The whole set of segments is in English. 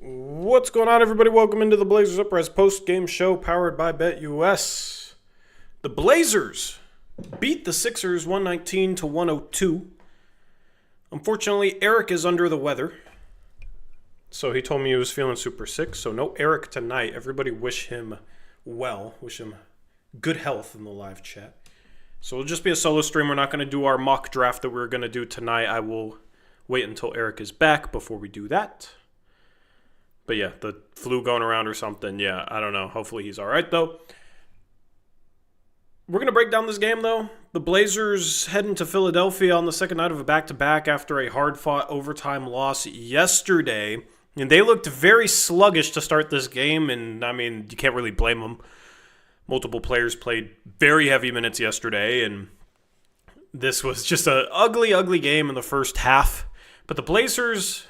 What's going on, everybody? Welcome into the Blazers Uprise Postgame show powered by BetUS. The Blazers beat the Sixers 119 to 102. Unfortunately, Eric is under the weather. So he told me he was feeling super sick. So no Eric tonight. Everybody wish him well. Wish him good health in the live chat. So it'll just be a solo stream. We're not going to do our mock draft that we were going to do tonight. I will wait until Eric is back before we do that. But yeah, the flu going around or something. Yeah, I don't know. Hopefully he's all right, though. We're going to break down this game, though. The Blazers heading to Philadelphia on the second night of a back-to-back after a hard-fought overtime loss yesterday. And they looked very sluggish to start this game, and, I mean, you can't really blame them. Multiple players played very heavy minutes yesterday, and this was just an ugly, ugly game in the first half. But the Blazers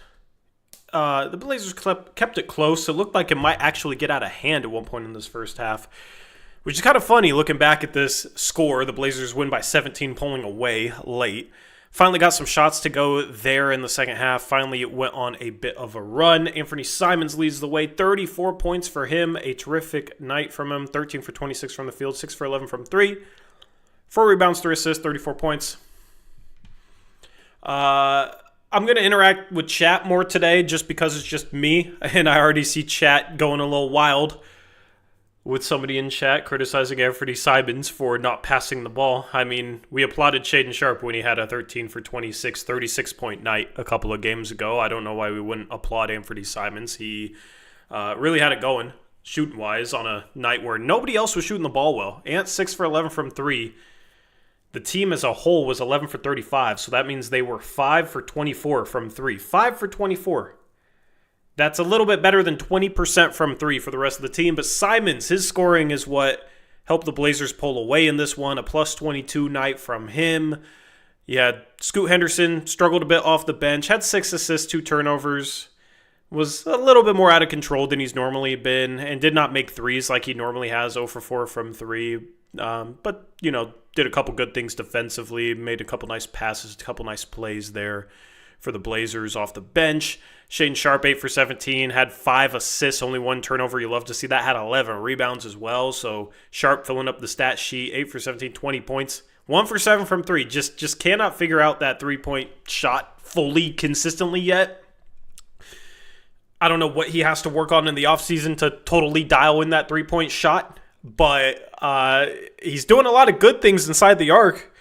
kept it close. It looked like it might actually get out of hand at one point in this first half, which is kind of funny looking back at this score. The Blazers win by 17, pulling away late. Finally got some shots to go there in the second half. Finally, it went on a bit of a run. Anthony Simons leads the way. 34 points for him. A terrific night from him. 13 for 26 from the field. 6 for 11 from 3. 4 rebounds, 3 assists, 34 points. I'm going to interact with chat more today just because it's just me, and I already see chat going a little wild with somebody in chat criticizing Anthony Simons for not passing the ball. I mean, we applauded Shaedon Sharpe when he had a 13 for 26, 36-point night a couple of games ago. I don't know why we wouldn't applaud Anthony Simons. He really had it going shooting-wise on a night where nobody else was shooting the ball well. Ant 6 for 11 from 3. The team as a whole was 11 for 35, so that means they were 5 for 24 from 3. 5 for 24. That's a little bit better than 20% from 3 for the rest of the team, but Simons, his scoring is what helped the Blazers pull away in this one. A plus 22 night from him. Yeah, Scoot Henderson struggled a bit off the bench, had 6 assists, 2 turnovers. Was a little bit more out of control than he's normally been, and did not make threes like he normally has, 0 for 4 from 3. But, you know, did a couple good things defensively, made a couple nice passes, a couple nice plays there for the Blazers off the bench. Shaedon Sharpe, 8 for 17, had 5 assists, only 1 turnover. You love to see that. Had 11 rebounds as well. So Sharpe filling up the stat sheet, 8 for 17, 20 points. 1 for 7 from 3. Just cannot figure out that three-point shot fully consistently yet. I don't know what he has to work on in the offseason to totally dial in that three-point shot. But he's doing a lot of good things inside the arc.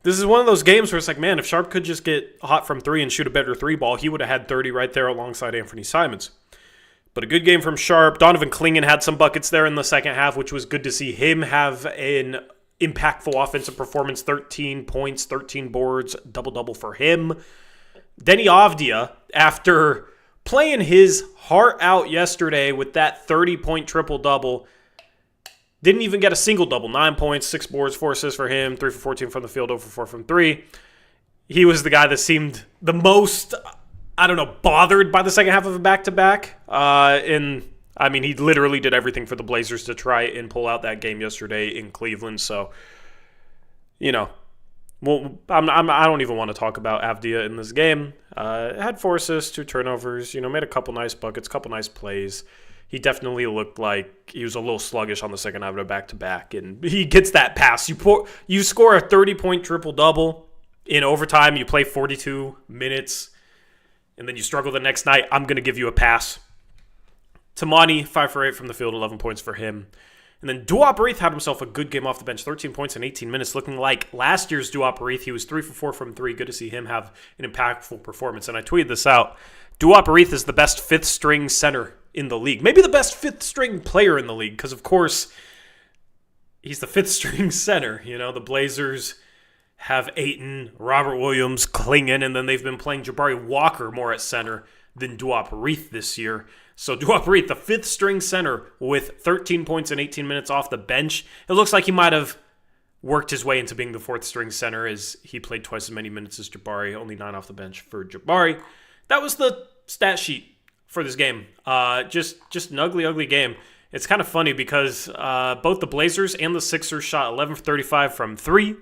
This is one of those games where it's like, man, if Sharpe could just get hot from 3 and shoot a better 3-ball, he would have had 30 right there alongside Anthony Simons. But a good game from Sharpe. Donovan Clingan had some buckets there in the second half, which was good to see him have an impactful offensive performance. 13 points, 13 boards, double-double for him. Denny Avdia, after playing his heart out yesterday with that 30-point triple-double, didn't even get a single double. 9 points, 6 boards, 4 assists for him, 3 for 14 from the field, 0 for 4 from 3. He was the guy that seemed the most, bothered by the second half of a back-to-back. And, I mean, he literally did everything for the Blazers to try and pull out that game yesterday in Cleveland. So, you know, I don't even want to talk about Avdia in this game. Had 4 assists, 2 turnovers, made a couple nice buckets, couple nice plays. He definitely looked like he was a little sluggish on the second half of a back-to-back, and he gets that pass. You score a 30-point triple-double in overtime, you play 42 minutes, and then you struggle the next night. I'm going to give you a pass. Tamani, 5 for 8 from the field, 11 points for him. And then Duop Reith had himself a good game off the bench, 13 points in 18 minutes, looking like last year's Duop Reith. He was 3 for 4 from 3. Good to see him have an impactful performance. And I tweeted this out. Duop Reith is the best fifth-string center in the league. Maybe the best fifth-string player in the league, because, of course, he's the fifth-string center. The Blazers have Ayton, Robert Williams, Clingan, and then they've been playing Jabari Walker more at center than Duop Reith this year. So Duop Reith, the fifth-string center with 13 points in 18 minutes off the bench. It looks like he might have worked his way into being the fourth-string center as he played twice as many minutes as Jabari, only 9 off the bench for Jabari. That was the stat sheet for this game. Just an ugly, ugly game. It's kind of funny because both the Blazers and the Sixers shot 11 for 35 from 3.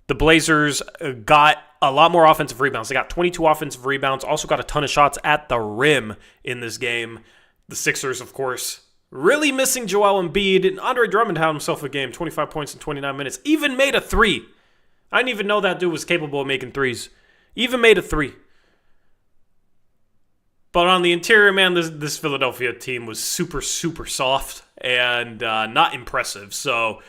The Blazers got a lot more offensive rebounds. They got 22 offensive rebounds, also got a ton of shots at the rim in this game. The Sixers, of course, really missing Joel Embiid. And Andre Drummond had himself a game, 25 points in 29 minutes. Even made a three. I didn't even know that dude was capable of making threes. Even made a three. But on the interior, man, this Philadelphia team was super, super soft and not impressive. So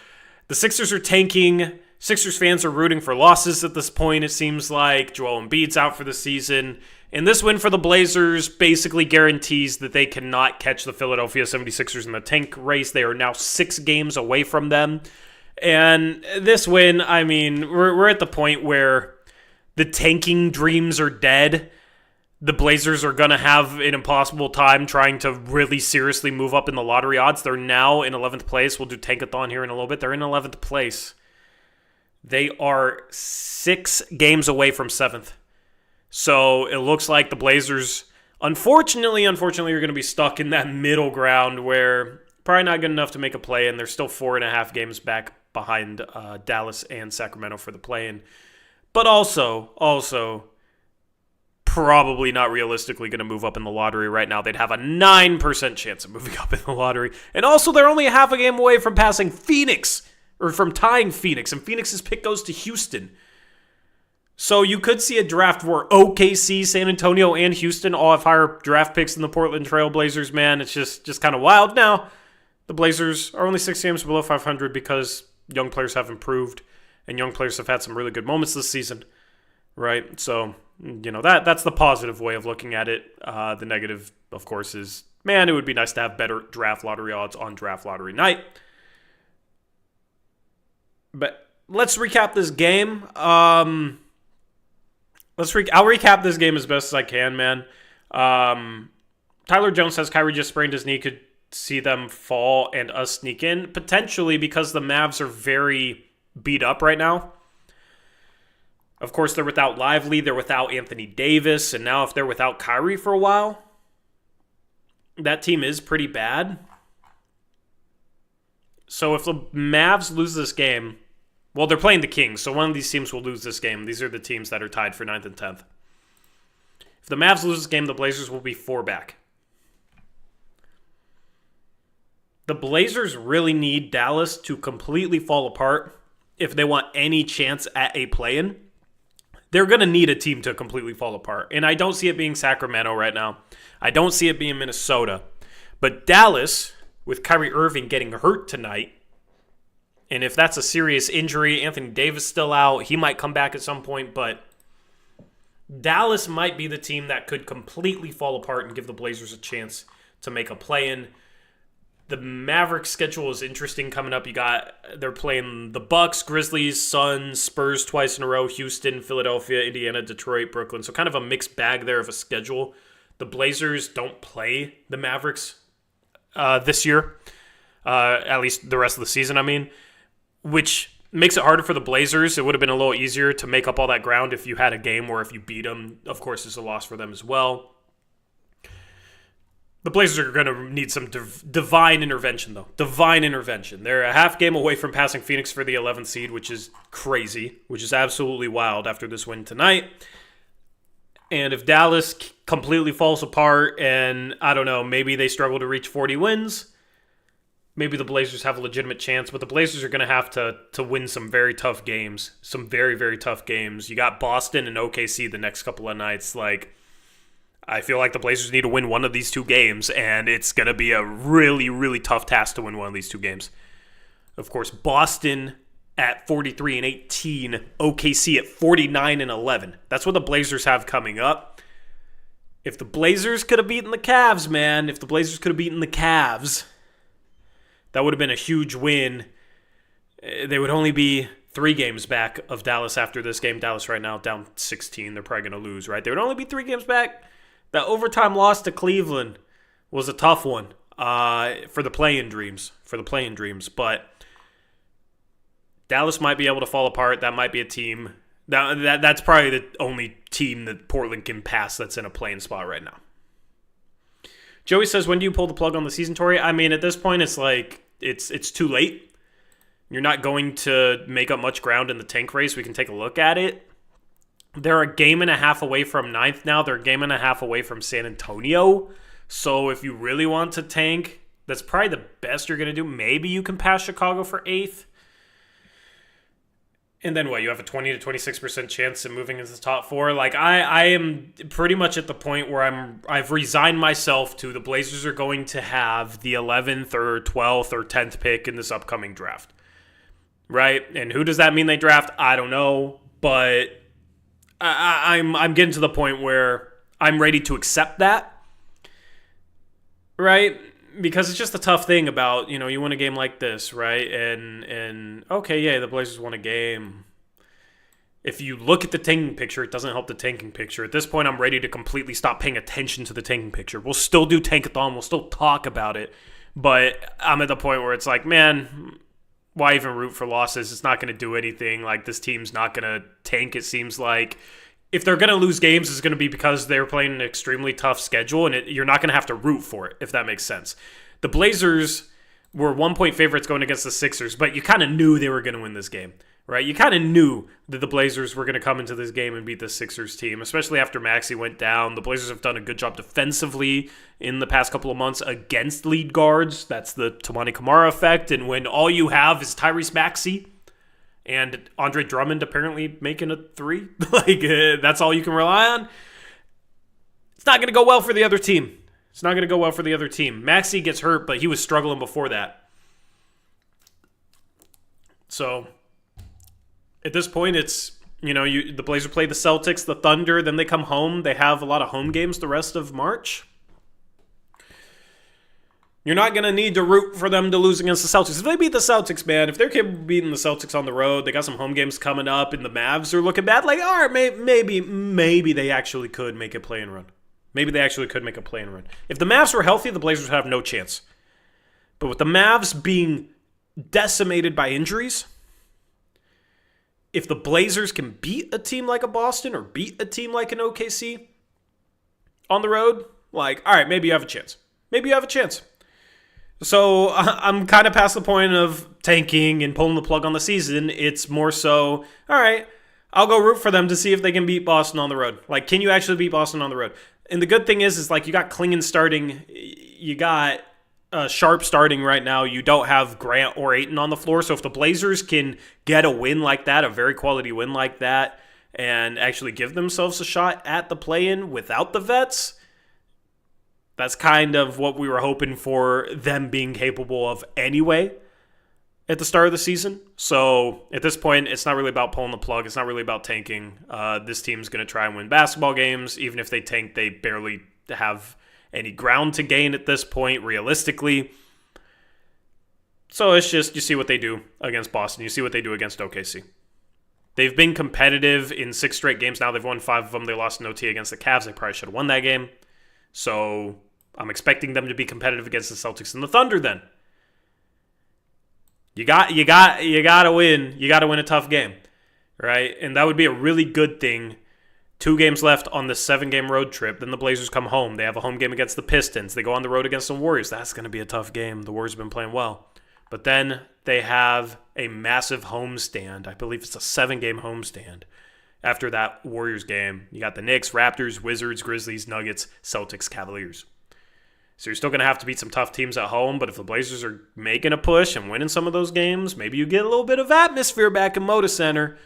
the Sixers are tanking. Sixers fans are rooting for losses at this point, it seems like. Joel Embiid's out for the season. And this win for the Blazers basically guarantees that they cannot catch the Philadelphia 76ers in the tank race. They are now 6 games away from them. And this win, I mean, we're at the point where the tanking dreams are dead. The Blazers are going to have an impossible time trying to really seriously move up in the lottery odds. They're now in 11th place. We'll do Tankathon here in a little bit. They're in 11th place. They are 6 games away from 7th. So it looks like the Blazers, unfortunately, are going to be stuck in that middle ground where probably not good enough to make a play, and they're still 4.5 games back behind Dallas and Sacramento for the play-in. But also probably not realistically going to move up in the lottery right now. They'd have a 9% chance of moving up in the lottery. And also, they're only a half a game away from passing Phoenix, or from tying Phoenix, and Phoenix's pick goes to Houston. So you could see a draft where OKC, San Antonio, and Houston all have higher draft picks than the Portland Trail Blazers, man. It's just kind of wild. Now, the Blazers are only 6 games below 500 because young players have improved, and young players have had some really good moments this season, right? So, you know, that's the positive way of looking at it. The negative, of course, is, man, it would be nice to have better draft lottery odds on draft lottery night. But let's recap this game. I'll recap this game as best as I can, man. Tyler Jones says Kyrie just sprained his knee. Could see them fall and us sneak in. Potentially, because the Mavs are very beat up right now. Of course, they're without Lively. They're without Anthony Davis. And now if they're without Kyrie for a while, that team is pretty bad. So if the Mavs lose this game, well, they're playing the Kings, so one of these teams will lose this game. These are the teams that are tied for 9th and 10th. If the Mavs lose this game, the Blazers will be 4 back. The Blazers really need Dallas to completely fall apart if they want any chance at a play-in. They're going to need a team to completely fall apart. And I don't see it being Sacramento right now. I don't see it being Minnesota. But Dallas, with Kyrie Irving getting hurt tonight, and if that's a serious injury, Anthony Davis still out. He might come back at some point, but Dallas might be the team that could completely fall apart and give the Blazers a chance to make a play-in. The Mavericks schedule is interesting coming up. They're playing the Bucks, Grizzlies, Suns, Spurs twice in a row, Houston, Philadelphia, Indiana, Detroit, Brooklyn. So kind of a mixed bag there of a schedule. The Blazers don't play the Mavericks this year, at least the rest of the season, I mean, which makes it harder for the Blazers. It would have been a little easier to make up all that ground if you had a game where if you beat them, of course, it's a loss for them as well. The Blazers are going to need some divine intervention, though. Divine intervention. They're a half game away from passing Phoenix for the 11th seed, which is crazy, which is absolutely wild after this win tonight. And if Dallas completely falls apart and, I don't know, maybe they struggle to reach 40 wins, maybe the Blazers have a legitimate chance, but the Blazers are going to have to win some very tough games. Some very, very tough games. You got Boston and OKC the next couple of nights. I feel like the Blazers need to win one of these 2 games, and it's going to be a really, really tough task to win one of these 2 games. Of course, Boston at 43-18, OKC at 49-11. That's what the Blazers have coming up. If the Blazers could have beaten the Cavs, man, that would have been a huge win. They would only be 3 games back of Dallas after this game. Dallas right now down 16. They're probably going to lose, right? They would only be 3 games back. That overtime loss to Cleveland was a tough one for the play-in dreams. But Dallas might be able to fall apart. That might be a team. That's probably the only team that Portland can pass that's in a play-in spot right now. Joey says, when do you pull the plug on the season, Tori? I mean, at this point, it's like, it's too late. You're not going to make up much ground in the tank race. We can take a look at it. They're a game and a half away from ninth now. They're a game and a half away from San Antonio. So if you really want to tank, that's probably the best you're going to do. Maybe you can pass Chicago for 8th. And then what? You have a 20 to 26% chance of moving into the top 4. Like I am pretty much at the point where I've resigned myself to the Blazers are going to have the 11th or 12th or 10th pick in this upcoming draft. Right? And who does that mean they draft? I don't know, but I'm getting to the point where I'm ready to accept that. Right? Because it's just a tough thing about, you win a game like this, right? And okay, yeah, the Blazers won a game. If you look at the tanking picture, it doesn't help the tanking picture. At this point, I'm ready to completely stop paying attention to the tanking picture. We'll still do Tankathon. We'll still talk about it. But I'm at the point where it's like, man, why even root for losses? It's not going to do anything. Like, this team's not going to tank, it seems like. If they're going to lose games, it's going to be because they're playing an extremely tough schedule, and you're not going to have to root for it, if that makes sense. The Blazers were 1-point favorites going against the Sixers, but you kind of knew they were going to win this game, right? You kind of knew that the Blazers were going to come into this game and beat the Sixers team, especially after Maxey went down. The Blazers have done a good job defensively in the past couple of months against lead guards. That's the Toumani Camara effect, and when all you have is Tyrese Maxey and Andre Drummond apparently making a 3. That's all you can rely on. It's not going to go well for the other team. It's not going to go well for the other team. Maxey gets hurt, but he was struggling before that. So, at this point, it's, the Blazers play the Celtics, the Thunder, then they come home. They have a lot of home games the rest of March. You're not going to need to root for them to lose against the Celtics. If they beat the Celtics, man, if they're capable of beating the Celtics on the road, they got some home games coming up, and the Mavs are looking bad, like, all right, maybe they actually could make a play-in run. Maybe they actually could make a play-in run. If the Mavs were healthy, the Blazers would have no chance. But with the Mavs being decimated by injuries, if the Blazers can beat a team like a Boston or beat a team like an OKC on the road, like, all right, maybe you have a chance. Maybe you have a chance. So I'm kind of past the point of tanking and pulling the plug on the season. It's more so, all right, I'll go root for them to see if they can beat Boston on the road. Like, can you actually beat Boston on the road? And the good thing is like, you got Klingon starting, you got Sharp starting right now. You don't have Grant or Ayton on the floor. So if the Blazers can get a win like that, a very quality win like that, and actually give themselves a shot at the play-in without the vets, that's kind of what we were hoping for them being capable of anyway at the start of the season. So at this point, it's not really about pulling the plug. It's not really about tanking. This team's going to try and win basketball games. Even if they tank, they barely have any ground to gain at this point, realistically. So it's just, you see what they do against Boston. You see what they do against OKC. They've been competitive in 6 straight games now. They've won 5 of them. They lost in OT against the Cavs. They probably should have won that game. So I'm expecting them to be competitive against the Celtics and the Thunder then. You got to win. You got to win a tough game, right? And that would be a really good thing. 2 games left on the 7-game road trip. Then the Blazers come home. They have a home game against the Pistons. They go on the road against the Warriors. That's going to be a tough game. The Warriors have been playing well. But then they have a massive homestand. I believe it's a 7-game homestand. After that Warriors game, you got the Knicks, Raptors, Wizards, Grizzlies, Nuggets, Celtics, Cavaliers. So you're still going to have to beat some tough teams at home, but if the Blazers are making a push and winning some of those games, maybe you get a little bit of atmosphere back in Moda Center,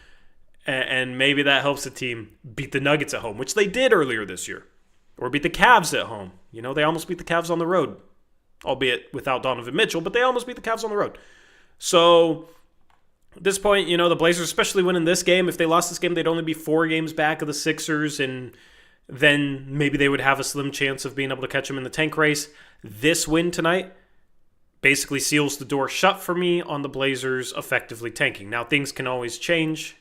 and maybe that helps the team beat the Nuggets at home, which they did earlier this year, or beat the Cavs at home. They almost beat the Cavs on the road, albeit without Donovan Mitchell, but they almost beat the Cavs on the road. So at this point, the Blazers, especially winning this game, if they lost this game, they'd only be 4 games back of the Sixers, and then maybe they would have a slim chance of being able to catch them in the tank race. This win tonight basically seals the door shut for me on the Blazers effectively tanking. Now, things can always change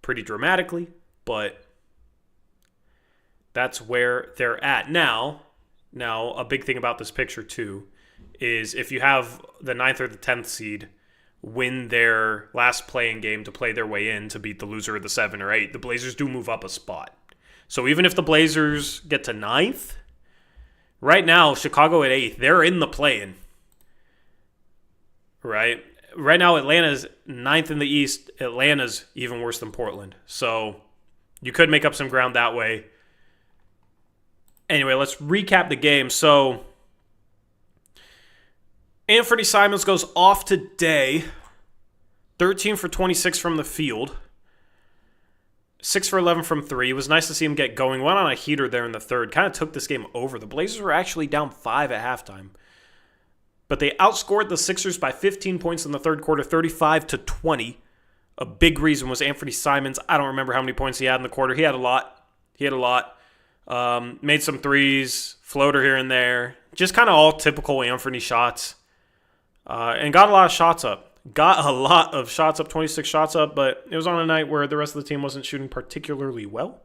pretty dramatically, but that's where they're at. Now, a big thing about this picture, too, is if you have the 9th or the 10th seed win their last playing game to play their way in to beat the loser of the 7 or 8, the Blazers do move up a spot. So even if the Blazers get to 9th, right now, Chicago at 8th, they're in the play-in. Right? right now Atlanta's 9th in the East. Atlanta's even worse than Portland. So you could make up some ground that way. Anyway, let's recap the game. So Anthony Simons goes off today. 13 for 26 from the field. 6 for 11 from 3. It was nice to see him get going. Went on a heater there in the third. Kind of took this game over. The Blazers were actually down 5 at halftime. But they outscored the Sixers by 15 points in the third quarter, 35-20. A big reason was Anthony Simons. I don't remember how many points he had in the quarter. He had a lot. Made some threes, floater here and there. Just kind of all typical Anthony shots. And got a lot of shots up. 26 shots up, but it was on a night where the rest of the team wasn't shooting particularly well,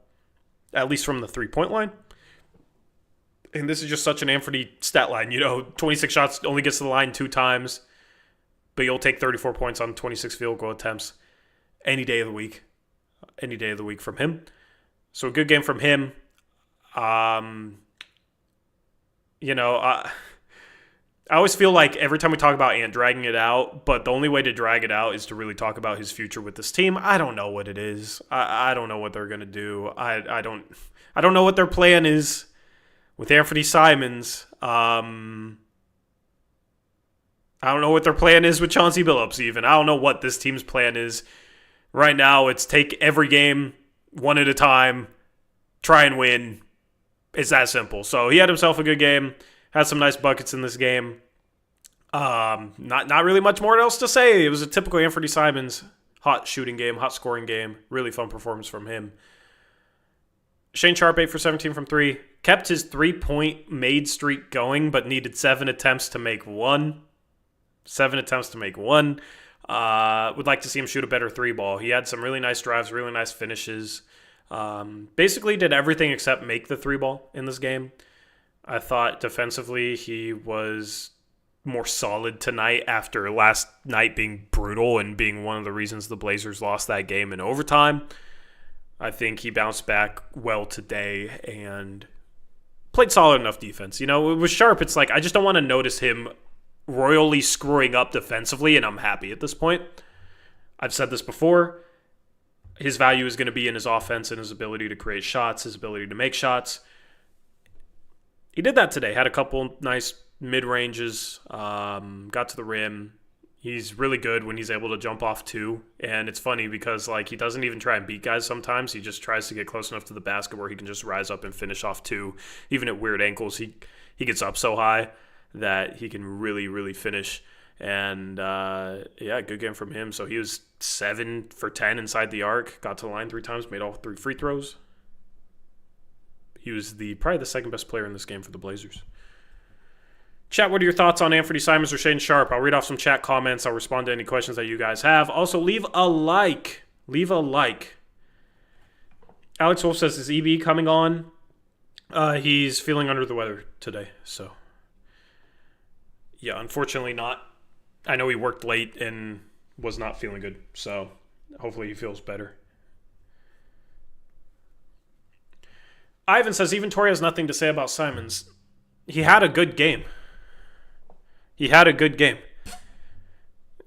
at least from the three-point line. And this is just such an Anthony stat line. 26 shots, only gets to the line 2 times, but you'll take 34 points on 26 field goal attempts any day of the week. Any day of the week from him. So a good game from him. I always feel like every time we talk about Ant dragging it out, but the only way to drag it out is to really talk about his future with this team. I don't know what it is. I don't know what they're going to do. I don't know what their plan is with Anthony Simons. I don't know what their plan is with Chauncey Billups even. I don't know what this team's plan is. Right now, it's take every game one at a time, try and win. It's that simple. So he had himself a good game. Had some nice buckets in this game. Not really much more else to say. It was a typical Anthony Simons hot shooting game, hot scoring game. Really fun performance from him. Shane Sharp, 8 for 17 from 3. Kept his 3-point made streak going, but needed 7 attempts to make 1. 7 attempts to make 1. Would like to see him shoot a better 3-ball. He had some really nice drives, really nice finishes. Basically did everything except make the 3-ball in this game. I thought defensively he was more solid tonight after last night being brutal and being one of the reasons the Blazers lost that game in overtime. I think he bounced back well today and played solid enough defense. With Sharp, it's like I just don't want to notice him royally screwing up defensively, and I'm happy at this point. I've said this before. His value is going to be in his offense and his ability to create shots, his ability to make shots. He did that today. Had a couple nice mid-ranges, got to the rim. He's really good when he's able to jump off 2. And it's funny because he doesn't even try and beat guys sometimes. He just tries to get close enough to the basket where he can just rise up and finish off 2. Even at weird ankles, he gets up so high that he can really, really finish. And, good game from him. So he was 7 for 10 inside the arc. Got to the line 3 times, made all 3 free throws. He was probably the second best player in this game for the Blazers. Chat, what are your thoughts on Anthony Simons or Shane Sharp? I'll read off some chat comments. I'll respond to any questions that you guys have. Also, leave a like. Leave a like. Alex Wolf says, is EB coming on? He's feeling under the weather today. So, yeah, unfortunately not. I know he worked late and was not feeling good. So, hopefully he feels better. Ivan says, even Torrey has nothing to say about Simons. He had a good game.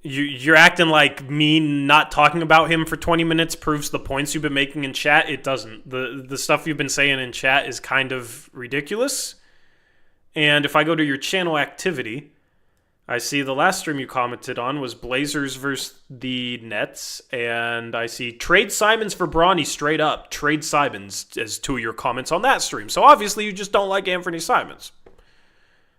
You're acting like me not talking about him for 20 minutes proves the points you've been making in chat. It doesn't. The stuff you've been saying in chat is kind of ridiculous. And if I go to your channel activity, I see the last stream you commented on was Blazers versus the Nets, and I see trade Simons for Bronny straight up. Trade Simons as 2 of your comments on that stream. So obviously you just don't like Anthony Simons.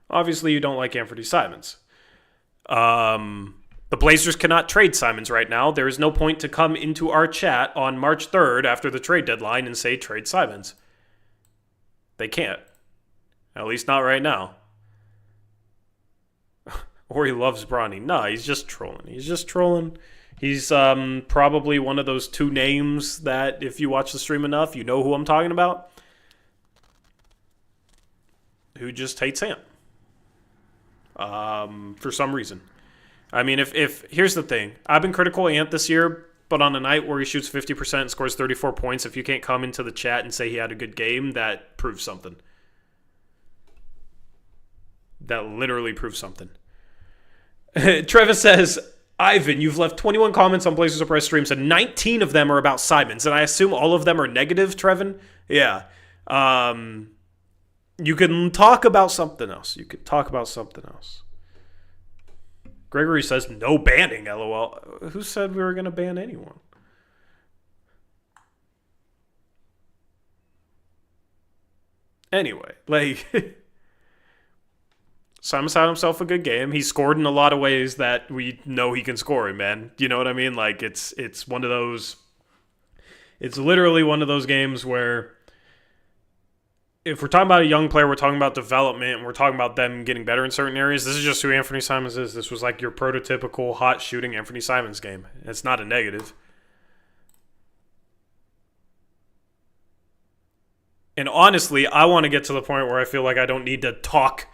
The Blazers cannot trade Simons right now. There is no point to come into our chat on March 3rd after the trade deadline and say trade Simons. They can't. At least not right now. Or he loves Bronny. No, he's just trolling. He's probably one of those 2 names that if you watch the stream enough, you know who I'm talking about. Who just hates Ant. For some reason. I mean, if here's the thing. I've been critical of Ant this year, but on a night where he shoots 50% and scores 34 points, if you can't come into the chat and say he had a good game, that proves something. That literally proves something. Travis says, Ivan, you've left 21 comments on Blazers Uprise streams, and 19 of them are about Simons, and I assume all of them are negative, Trevin? Yeah. You can talk about something else. Gregory says, no banning, LOL. Who said we were going to ban anyone? Anyway, Simons had himself a good game. He scored in a lot of ways that we know he can score in, man. You know what I mean? It's one of those... It's literally one of those games where if we're talking about a young player, we're talking about development, and we're talking about them getting better in certain areas. This is just who Anthony Simons is. This was like your prototypical hot shooting Anthony Simons game. It's not a negative. And honestly, I want to get to the point where I feel like I don't need to talk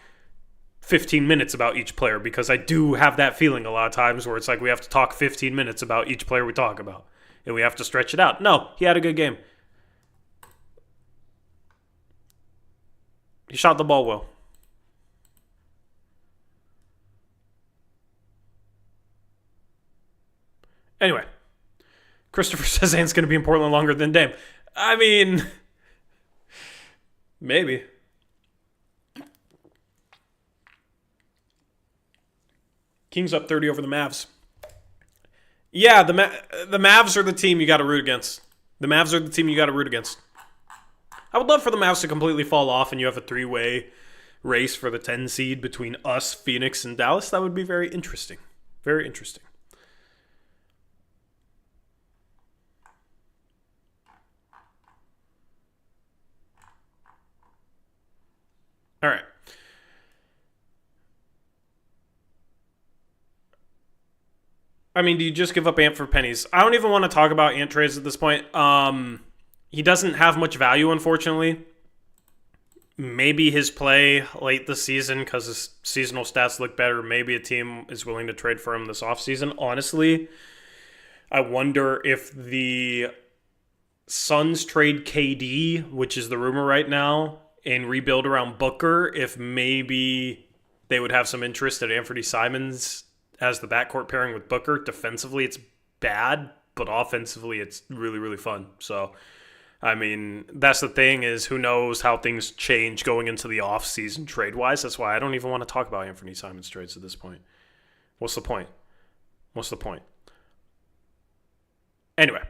15 minutes about each player, because I do have that feeling a lot of times where it's like we have to talk 15 minutes about each player we talk about, and we have to stretch it out. No, he had a good game. He shot the ball well. Anyway, Christopher says Ant's going to be in Portland longer than Dame. I mean, maybe. Kings up 30 over the Mavs. Yeah, the Mavs are the team you got to root against. I would love for the Mavs to completely fall off and you have a three-way race for the 10 seed between us, Phoenix, and Dallas. That would be very interesting. Very interesting. All right. I mean, do you just give up Ant for pennies? I don't even want to talk about Ant trades at this point. He doesn't have much value, unfortunately. Maybe his play late this season, because his seasonal stats look better, maybe a team is willing to trade for him this offseason. Honestly, I wonder if the Suns trade KD, which is the rumor right now, and rebuild around Booker, if maybe they would have some interest at Anthony Simons as the backcourt pairing with Booker. Defensively, it's bad, but offensively, it's really, really fun. So, I mean, that's the thing, is who knows how things change going into the offseason trade-wise. That's why I don't even want to talk about Anthony Simons trades at this point. What's the point? Anyway.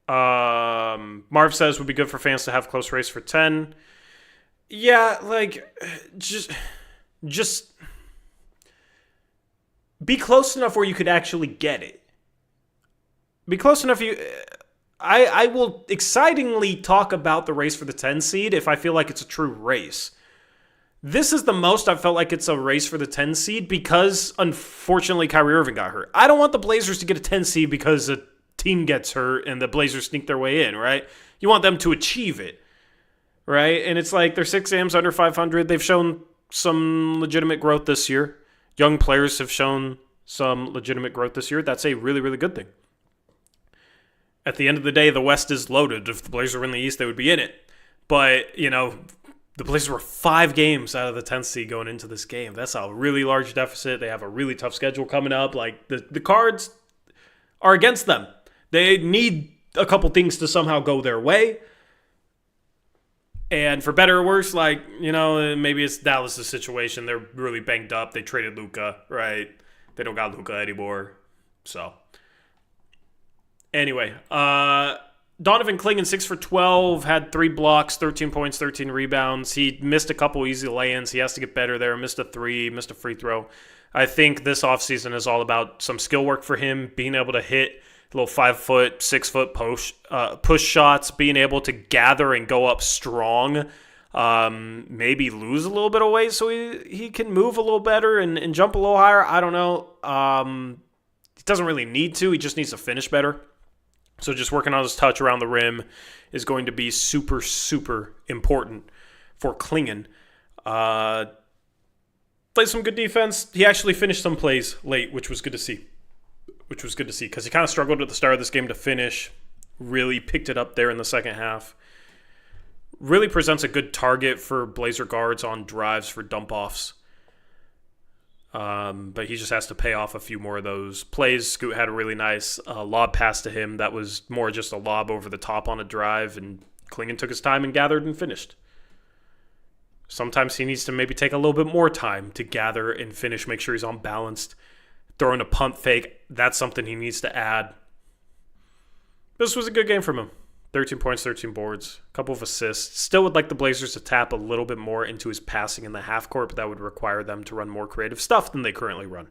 Marv says would be good for fans to have close race for 10. Yeah, just be close enough where you could actually get it. Be close enough I will excitingly talk about the race for the 10 seed if I feel like it's a true race. This is the most I've felt like it's a race for the 10 seed because, unfortunately, Kyrie Irving got hurt. I don't want the Blazers to get a 10 seed because a team gets hurt and the Blazers sneak their way in, right? You want them to achieve it, right? And it's like they're 6 games under 500. They've shown some legitimate growth this year. Young players have shown some legitimate growth this year. That's a really, really good thing. At the end of the day, the West is loaded. If the Blazers were in the East, they would be in it. But, the Blazers were 5 games out of the 10th seed going into this game. That's a really large deficit. They have a really tough schedule coming up. Like, the cards are against them. They need a couple things to somehow go their way. And for better or worse, maybe it's Dallas' situation. They're really banged up. They traded Luka, right? They don't got Luka anymore. So, anyway, Donovan Clingan, 6 for 12, had 3 blocks, 13 points, 13 rebounds. He missed a couple easy lay-ins. He has to get better there. Missed a 3, missed a free throw. I think this offseason is all about some skill work for him, being able to hit little 5-foot, 6-foot push shots, being able to gather and go up strong, maybe lose a little bit of weight so he can move a little better and jump a little higher. I don't know. He doesn't really need to. He just needs to finish better. So just working on his touch around the rim is going to be super, super important for Clingan. Played some good defense. He actually finished some plays late, which was good to see. Because he kind of struggled at the start of this game to finish. Really picked it up there in the second half. Really presents a good target for Blazer guards on drives for dump-offs. But he just has to pay off a few more of those plays. Scoot had a really nice lob pass to him that was more just a lob over the top on a drive, and Klingon took his time and gathered and finished. Sometimes he needs to maybe take a little bit more time to gather and finish, make sure he's on balanced. Throwing a pump fake, that's something he needs to add. This was a good game from him. 13 points, 13 boards, a couple of assists. Still would like the Blazers to tap a little bit more into his passing in the half court, but that would require them to run more creative stuff than they currently run.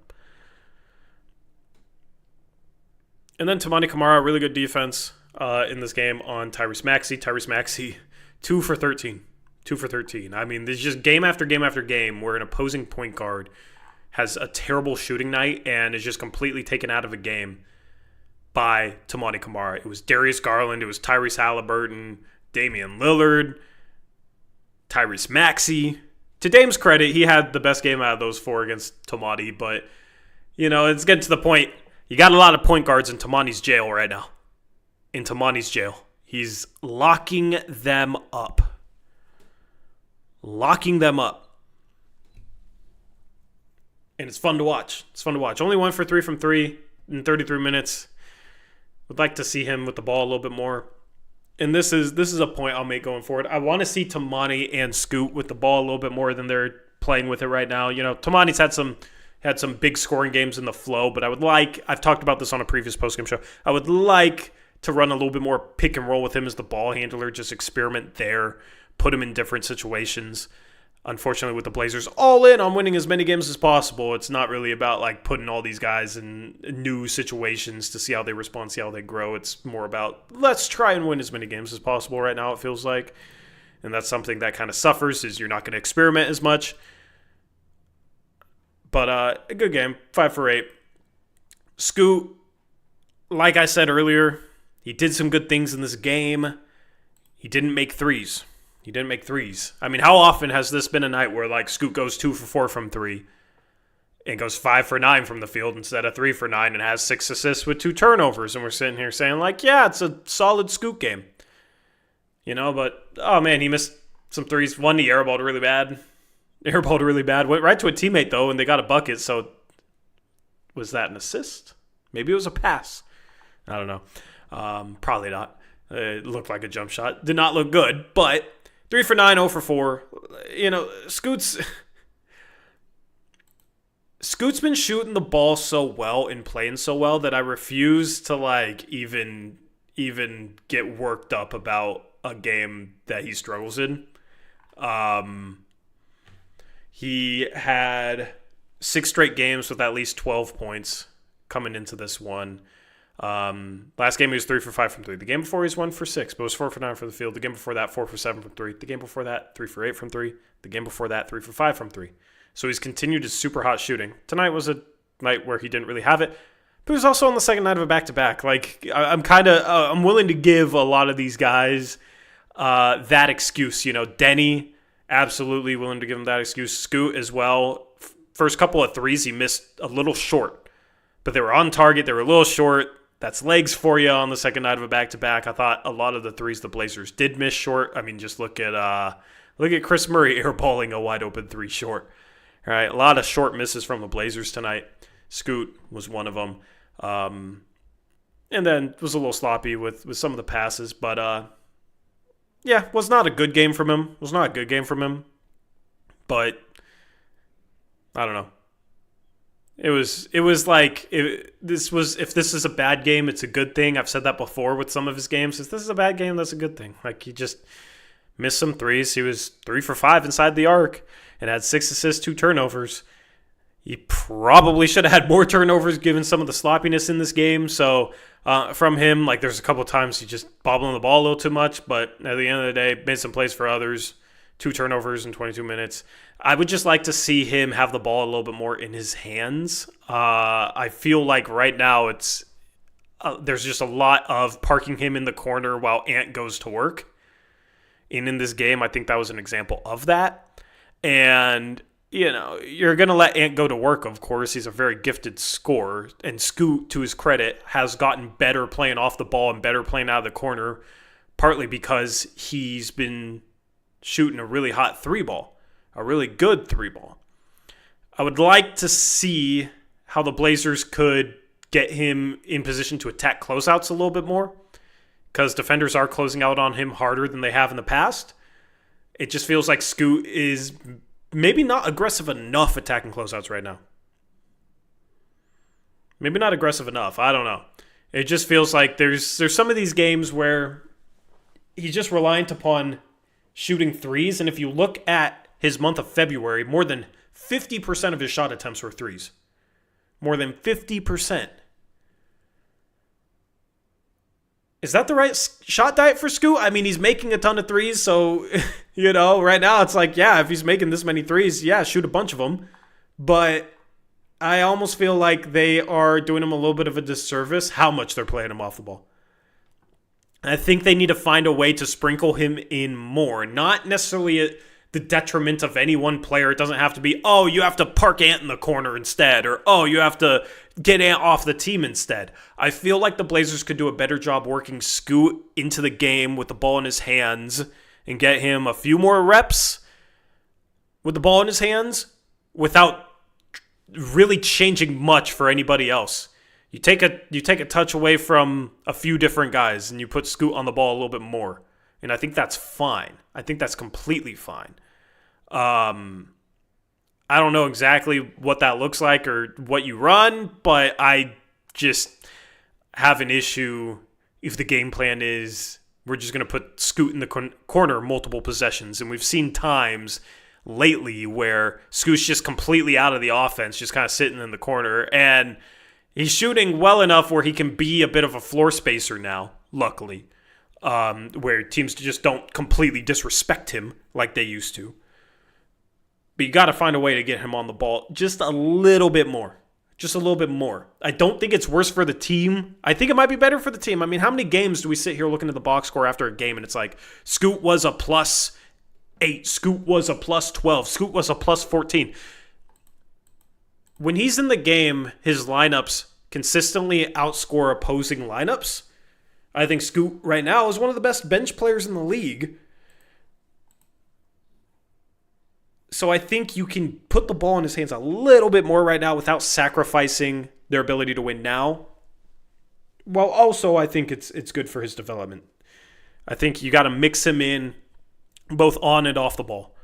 And then Tamani Kamara, really good defense in this game on Tyrese Maxey. Tyrese Maxey, 2 for 13. 2 for 13. I mean, there's just game after game after game where an opposing point guard has a terrible shooting night and is just completely taken out of a game by Tamani Kamara. It was Darius Garland, it was Tyrese Halliburton, Damian Lillard, Tyrese Maxey. To Dame's credit, he had the best game out of those four against Tamani, but, it's getting to the point. You got a lot of point guards in Tamani's jail right now. In Tamani's jail. He's locking them up. Locking them up. And it's fun to watch. Only 1 for 3 from 3 in 33 minutes. Would like to see him with the ball a little bit more. And this is a point I'll make going forward. I want to see Tamani and Scoot with the ball a little bit more than they're playing with it right now. Tamani's had some big scoring games in the flow, but I've talked about this on a previous postgame show, I would like to run a little bit more pick and roll with him as the ball handler, just experiment there, put him in different situations. Unfortunately, with the Blazers all in on winning as many games as possible, it's not really about putting all these guys in new situations to see how they respond, see how they grow. It's more about let's try and win as many games as possible right now, it feels like. And that's something that kind of suffers, is you're not going to experiment as much. But a good game, 5 for 8. Scoot, like I said earlier, he did some good things in this game. He didn't make threes. I mean, how often has this been a night where Scoot goes 2 for 4 from 3 and goes 5 for 9 from the field instead of 3 for 9 and has 6 assists with 2 turnovers, and we're sitting here saying yeah, it's a solid Scoot game. But oh man, he missed some threes. One, he airballed really bad. Went right to a teammate though, and they got a bucket. So was that an assist? Maybe it was a pass. I don't know. Probably not. It looked like a jump shot. Did not look good, but 3 for 9, 0 for 4. Scoot's been shooting the ball so well and playing so well that I refuse to even get worked up about a game that he struggles in. He had 6 straight games with at least 12 points coming into this one. Last game he was 3 for 5 from 3. The game before he was 1 for 6, but was 4 for 9 for the field. The game before that, 4 for 7 from 3. The game before that, 3 for 8 from 3. The game before that, 3 for 5 from 3. So he's continued his super hot shooting. Tonight was a night where he didn't really have it, but he was also on the second night of a back-to-back. I'm willing to give a lot of these guys that excuse. Denny, absolutely willing to give him that excuse. Scoot as well. First couple of threes he missed a little short, but they were on target. They were a little short. That's legs for you on the second night of a back-to-back. I thought a lot of the threes the Blazers did miss short. I mean, just look at Chris Murray airballing a wide-open 3 short. All right, a lot of short misses from the Blazers tonight. Scoot was one of them. And then was a little sloppy with some of the passes. But, was not a good game from him. But, I don't know. If this is a bad game, it's a good thing. I've said that before with some of his games. If this is a bad game, that's a good thing. He just missed some threes. He was 3 for 5 inside the arc and had 6 assists, 2 turnovers. He probably should have had more turnovers given some of the sloppiness in this game. So from him, there's a couple of times he just bobbling the ball a little too much. But at the end of the day, made some plays for others. 2 turnovers in 22 minutes. I would just like to see him have the ball a little bit more in his hands. I feel like right now it's there's just a lot of parking him in the corner while Ant goes to work. And in this game, I think that was an example of that. And, you're going to let Ant go to work, of course. He's a very gifted scorer. And Scoot, to his credit, has gotten better playing off the ball and better playing out of the corner, partly because he's been shooting a really hot 3 ball, a really good 3 ball. I would like to see how the Blazers could get him in position to attack closeouts a little bit more, because defenders are closing out on him harder than they have in the past. It just feels like Scoot is maybe not aggressive enough attacking closeouts right now. Maybe not aggressive enough. I don't know. It just feels like there's some of these games where he's just reliant upon shooting threes, and if you look at his month of February, more than 50% of his shot attempts were threes. More than 50%. Is that the right shot diet for Scoot? I mean, he's making a ton of threes, so, right now it's like, yeah, if he's making this many threes, yeah, shoot a bunch of them. But I almost feel like they are doing him a little bit of a disservice how much they're playing him off the ball. I think they need to find a way to sprinkle him in more, not necessarily at the detriment of any one player. It doesn't have to be, oh, you have to park Ant in the corner instead, or, oh, you have to get Ant off the team instead. I feel like the Blazers could do a better job working Scoot into the game with the ball in his hands and get him a few more reps with the ball in his hands without really changing much for anybody else. You take a touch away from a few different guys and you put Scoot on the ball a little bit more. And I think that's fine. I think that's completely fine. I don't know exactly what that looks like or what you run, but I just have an issue if the game plan is we're just going to put Scoot in the corner multiple possessions. And we've seen times lately where Scoot's just completely out of the offense, just kind of sitting in the corner. And he's shooting well enough where he can be a bit of a floor spacer now, luckily. Where teams just don't completely disrespect him like they used to. But you got to find a way to get him on the ball just a little bit more. Just a little bit more. I don't think it's worse for the team. I think it might be better for the team. I mean, how many games do we sit here looking at the box score after a game and it's like, Scoot was a +8, Scoot was a +12, Scoot was a +14. When he's in the game, his lineups consistently outscore opposing lineups. I think Scoot right now is one of the best bench players in the league. So I think you can put the ball in his hands a little bit more right now without sacrificing their ability to win now. Well, also I think it's good for his development. I think you got to mix him in both on and off the ball.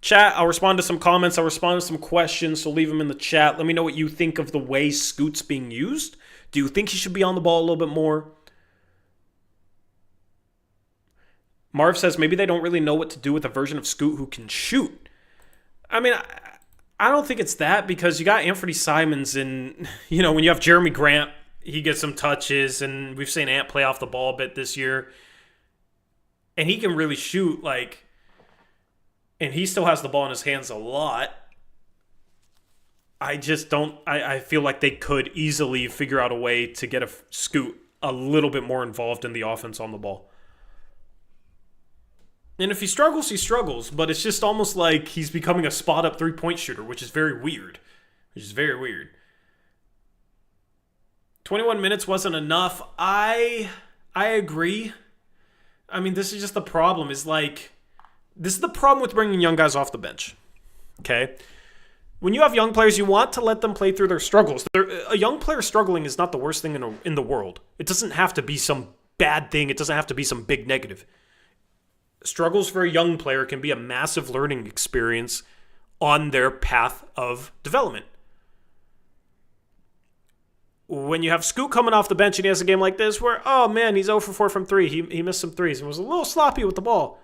Chat, I'll respond to some comments. I'll respond to some questions, so leave them in the chat. Let me know what you think of the way Scoot's being used. Do you think he should be on the ball a little bit more? Marv says maybe they don't really know what to do with a version of Scoot who can shoot. I mean, I don't think it's that, because you got Anthony Simons and, when you have Jeremy Grant, he gets some touches, and we've seen Ant play off the ball a bit this year. And he can really shoot, and he still has the ball in his hands a lot. I just don't... I feel like they could easily figure out a way to get a Scoot a little bit more involved in the offense on the ball. And if he struggles, he struggles. But it's just almost like he's becoming a spot-up three-point shooter, which is very weird. 21 minutes wasn't enough. I agree. I mean, this is just the problem. This is the problem with bringing young guys off the bench, okay? When you have young players, you want to let them play through their struggles. A young player struggling is not the worst thing in the world. It doesn't have to be some bad thing. It doesn't have to be some big negative. Struggles for a young player can be a massive learning experience on their path of development. When you have Scoot coming off the bench and he has a game like this where, oh man, he's 0 for 4 from 3. He missed some threes and was a little sloppy with the ball.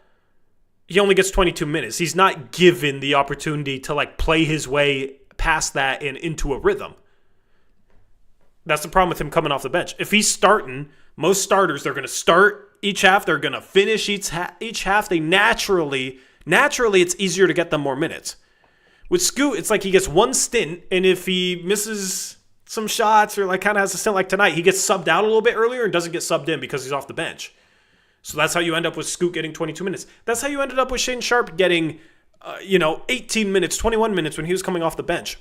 He only gets 22 minutes. He's not given the opportunity to play his way past that and into a rhythm. That's the problem with him coming off the bench. If he's starting, most starters, they're going to start each half. They're going to finish each half. They naturally, it's easier to get them more minutes. With Scoot, it's like he gets one stint, and if he misses some shots or kind of has a stint like tonight, he gets subbed out a little bit earlier and doesn't get subbed in because he's off the bench. So that's how you end up with Scoot getting 22 minutes. That's how you ended up with Shane Sharp getting, 18 minutes, 21 minutes when he was coming off the bench.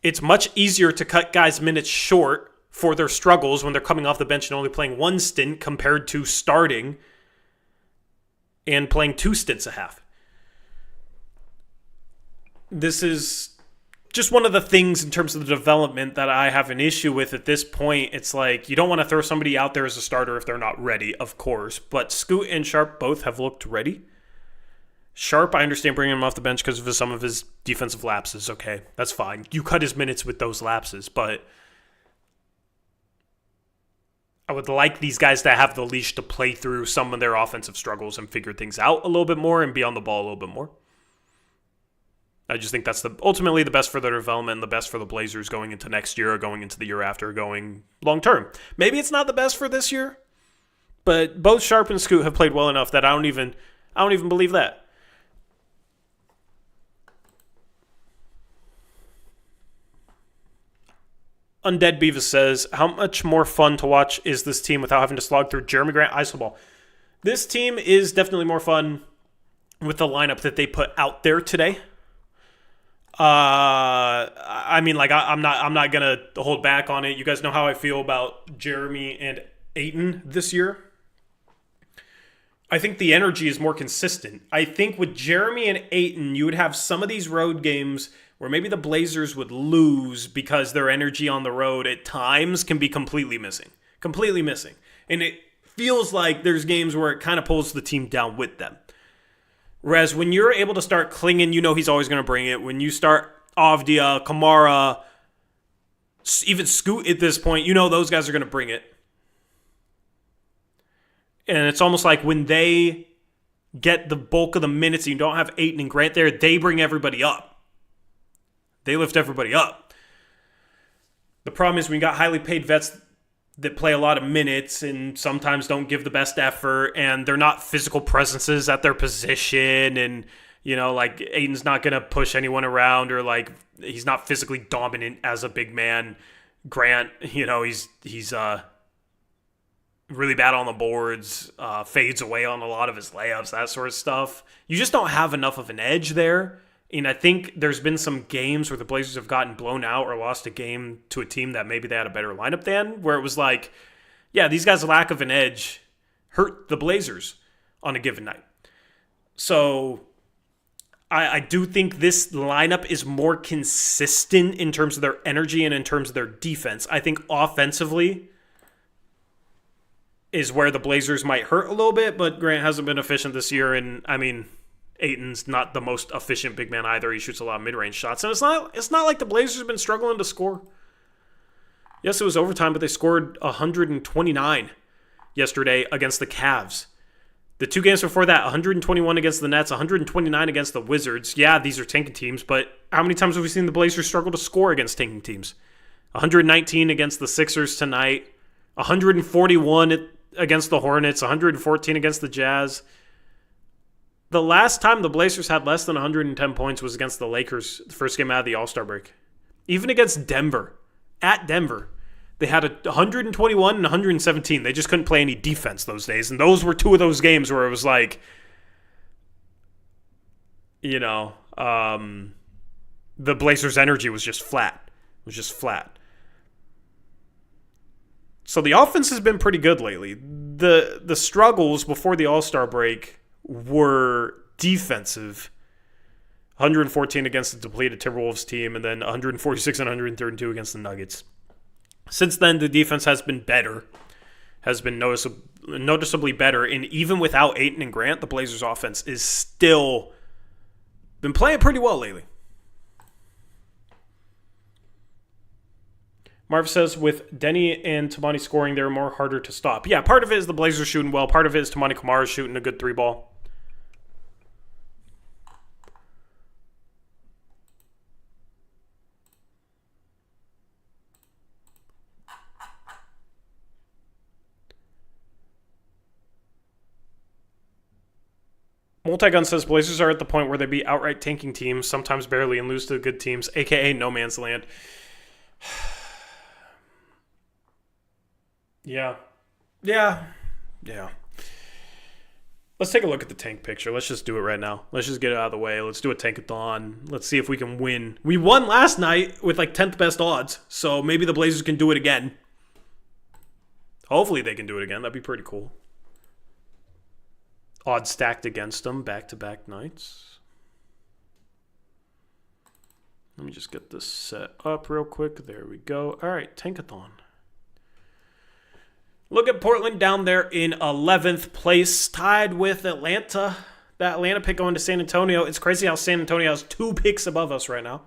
It's much easier to cut guys' minutes short for their struggles when they're coming off the bench and only playing one stint compared to starting and playing two stints a half. this is just one of the things in terms of the development that I have an issue with at this point. It's like you don't want to throw somebody out there as a starter if they're not ready, of course. But Scoot and Sharp both have looked ready. Sharp, I understand bringing him off the bench because of some of his defensive lapses. Okay, that's fine. You cut his minutes with those lapses, but I would like these guys to have the leash to play through some of their offensive struggles and figure things out a little bit more and be on the ball a little bit more. I just think that's ultimately the best for their development and the best for the Blazers going into next year or going into the year after, going long term. Maybe it's not the best for this year, but both Sharp and Scoot have played well enough that I don't even believe that. Undead Beavis says, how much more fun to watch is this team without having to slog through Jeremy Grant isoball? This team is definitely more fun with the lineup that they put out there today. I mean, like I'm not gonna hold back on it. You guys know how I feel about Jeremy and Ayton this year. I think the energy is more consistent. I think with Jeremy and Ayton, you would have some of these road games where maybe the Blazers would lose because their energy on the road at times can be completely missing. Completely missing. And it feels like there's games where it kind of pulls the team down with them. Whereas when you're able to start clinging, you know he's always going to bring it. When you start Avdia, Kamara, even Scoot at this point, you know those guys are going to bring it. And it's almost like when they get the bulk of the minutes and you don't have Ayton and Grant there, they bring everybody up. They lift everybody up. The problem is when you got highly paid vets that play a lot of minutes and sometimes don't give the best effort, and they're not physical presences at their position, and you know, like Ayton's not going to push anyone around, or like he's not physically dominant as a big man. Grant, you know, he's really bad on the boards, fades away on a lot of his layups, that sort of stuff. You just don't have enough of an edge there. And I think there's been some games where the Blazers have gotten blown out or lost a game to a team that maybe they had a better lineup than, where it was like, yeah, these guys' lack of an edge hurt the Blazers on a given night. So I do think this lineup is more consistent in terms of their energy and in terms of their defense. I think offensively is where the Blazers might hurt a little bit, but Grant hasn't been efficient this year, and I mean, Ayton's not the most efficient big man either. He shoots a lot of mid-range shots. And it's not like the Blazers have been struggling to score. Yes, it was overtime, but they scored 129 yesterday against the Cavs. The two games before that, 121 against the Nets, 129 against the Wizards. Yeah, these are tanking teams, but how many times have we seen the Blazers struggle to score against tanking teams? 119 against the Sixers tonight, 141 against the Hornets, 114 against the Jazz. The last time the Blazers had less than 110 points was against the Lakers, the first game out of the All-Star break. Even against Denver, at Denver, they had 121 and 117. They just couldn't play any defense those days. And those were two of those games where it was like, you know, the Blazers' energy was just flat. It was just flat. So the offense has been pretty good lately. The struggles before the All-Star break were defensive. 114 against the depleted Timberwolves team, and then 146 and 132 against the Nuggets. Since then, the defense has been better, has been noticeably better, and even without Ayton and Grant, the Blazers' offense is still been playing pretty well lately. Marv says, with Denny and Tamani scoring, they're more harder to stop. Yeah, part of it is the Blazers shooting well. Part of it is Tamani Kamara shooting a good three ball. Multigun says, Blazers are at the point where they beat outright tanking teams, sometimes barely, and lose to good teams, a.k.a. no man's land. Yeah. Let's take a look at the tank picture. Let's just do it right now. Let's just get it out of the way. Let's do a tankathon. Let's see if we can win. We won last night with like 10th best odds, so maybe the Blazers can do it again. Hopefully they can do it again. That'd be pretty cool. Odds stacked against them back-to-back nights. Let me just get this set up real quick. There we go. All right, Tankathon. Look at Portland down there in 11th place, tied with Atlanta. That Atlanta pick going to San Antonio. It's crazy how San Antonio has 2 picks above us right now.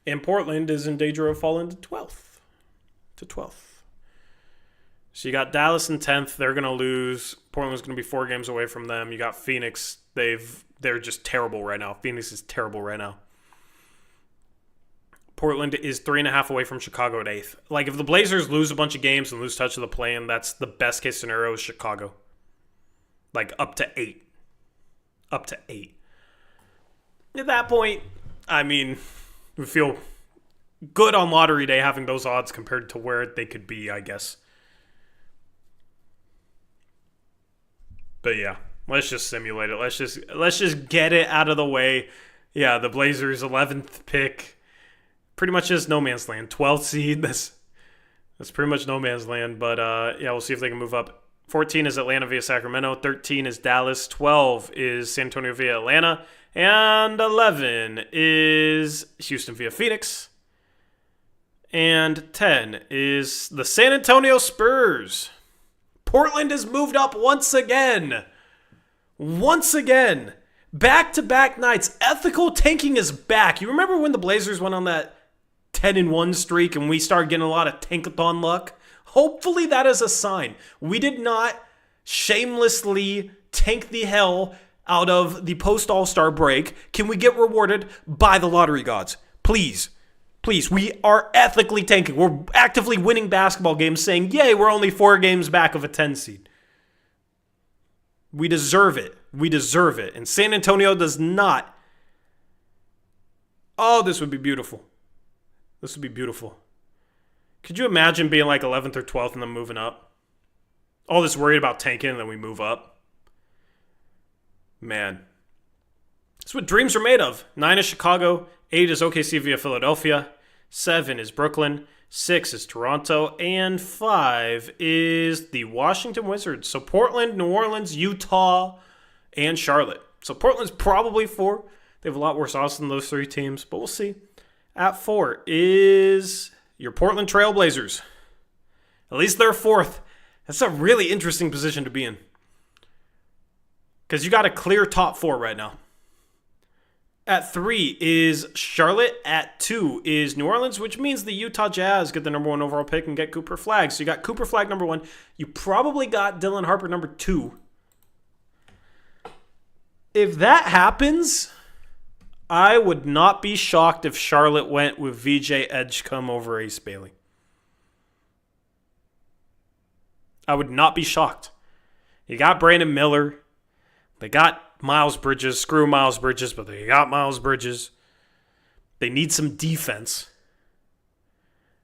And Portland is in danger of falling to 12th. So you got Dallas in 10th. They're going to lose. Portland's going to be 4 games away from them. You got Phoenix. They're just terrible right now. Phoenix is terrible right now. Portland is 3.5 away from Chicago at 8th. Like, if the Blazers lose a bunch of games and lose touch of the play-in, that's the best case scenario is Chicago. Like, up to 8. Up to 8. At that point, I mean, we feel good on lottery day having those odds compared to where they could be, I guess. But yeah, let's just simulate it. Let's just get it out of the way. Yeah, the Blazers 11th pick. Pretty much is no man's land. 12th seed. That's pretty much no man's land. But yeah, we'll see if they can move up. 14 is Atlanta via Sacramento. 13 is Dallas. 12 is San Antonio via Atlanta. And 11 is Houston via Phoenix. And 10 is the San Antonio Spurs. Portland has moved up once again. Once again. Back-to-back nights. Ethical tanking is back. You remember when the Blazers went on that 10-1 streak and we started getting a lot of tankathon luck? Hopefully that is a sign. We did not shamelessly tank the hell out of the post-All-Star break. Can we get rewarded by the lottery gods? Please. Please, we are ethically tanking. We're actively winning basketball games saying, yay, we're only 4 games back of a 10 seed. We deserve it. We deserve it. And San Antonio does not. Oh, this would be beautiful. This would be beautiful. Could you imagine being like 11th or 12th and then moving up? All this worried about tanking and then we move up. Man. That's what dreams are made of. 9 is Chicago. 8 is OKC via Philadelphia. 7 is Brooklyn. 6 is Toronto. And 5 is the Washington Wizards. So Portland, New Orleans, Utah, and Charlotte. So Portland's probably 4. They have a lot worse odds than those 3 teams, but we'll see. At 4 is your Portland Trail Blazers. At least they're 4th. That's a really interesting position to be in. Because you got a clear top 4 right now. At 3 is Charlotte. At 2 is New Orleans, which means the Utah Jazz get the number 1 overall pick and get Cooper Flagg. So you got Cooper Flagg number 1. You probably got Dylan Harper number 2. If that happens, I would not be shocked if Charlotte went with VJ Edgecombe over Ace Bailey. I would not be shocked. You got Brandon Miller. They got Miles Bridges. Screw Miles Bridges, but they got Miles Bridges. They need some defense.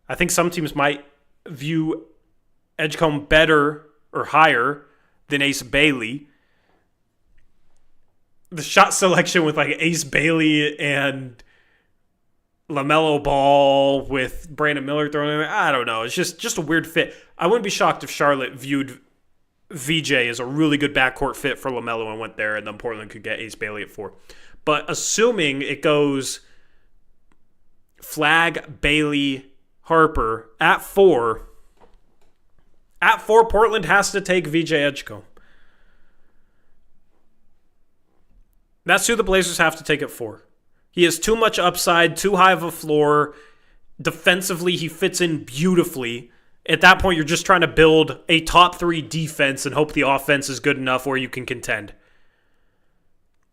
I think some teams might view Edgecombe better or higher than Ace Bailey. The shot selection with like Ace Bailey and LaMelo Ball with Brandon Miller throwing in, I don't know. It's just a weird fit. I wouldn't be shocked if Charlotte viewed VJ as a really good backcourt fit for LaMelo and went there, and then Portland could get Ace Bailey at 4. But assuming it goes Flagg, Bailey, Harper at 4, Portland has to take VJ Edgecombe. That's who the Blazers have to take at 4. He has too much upside, too high of a floor. Defensively, he fits in beautifully. At that point, you're just trying to build a top 3 defense and hope the offense is good enough where you can contend.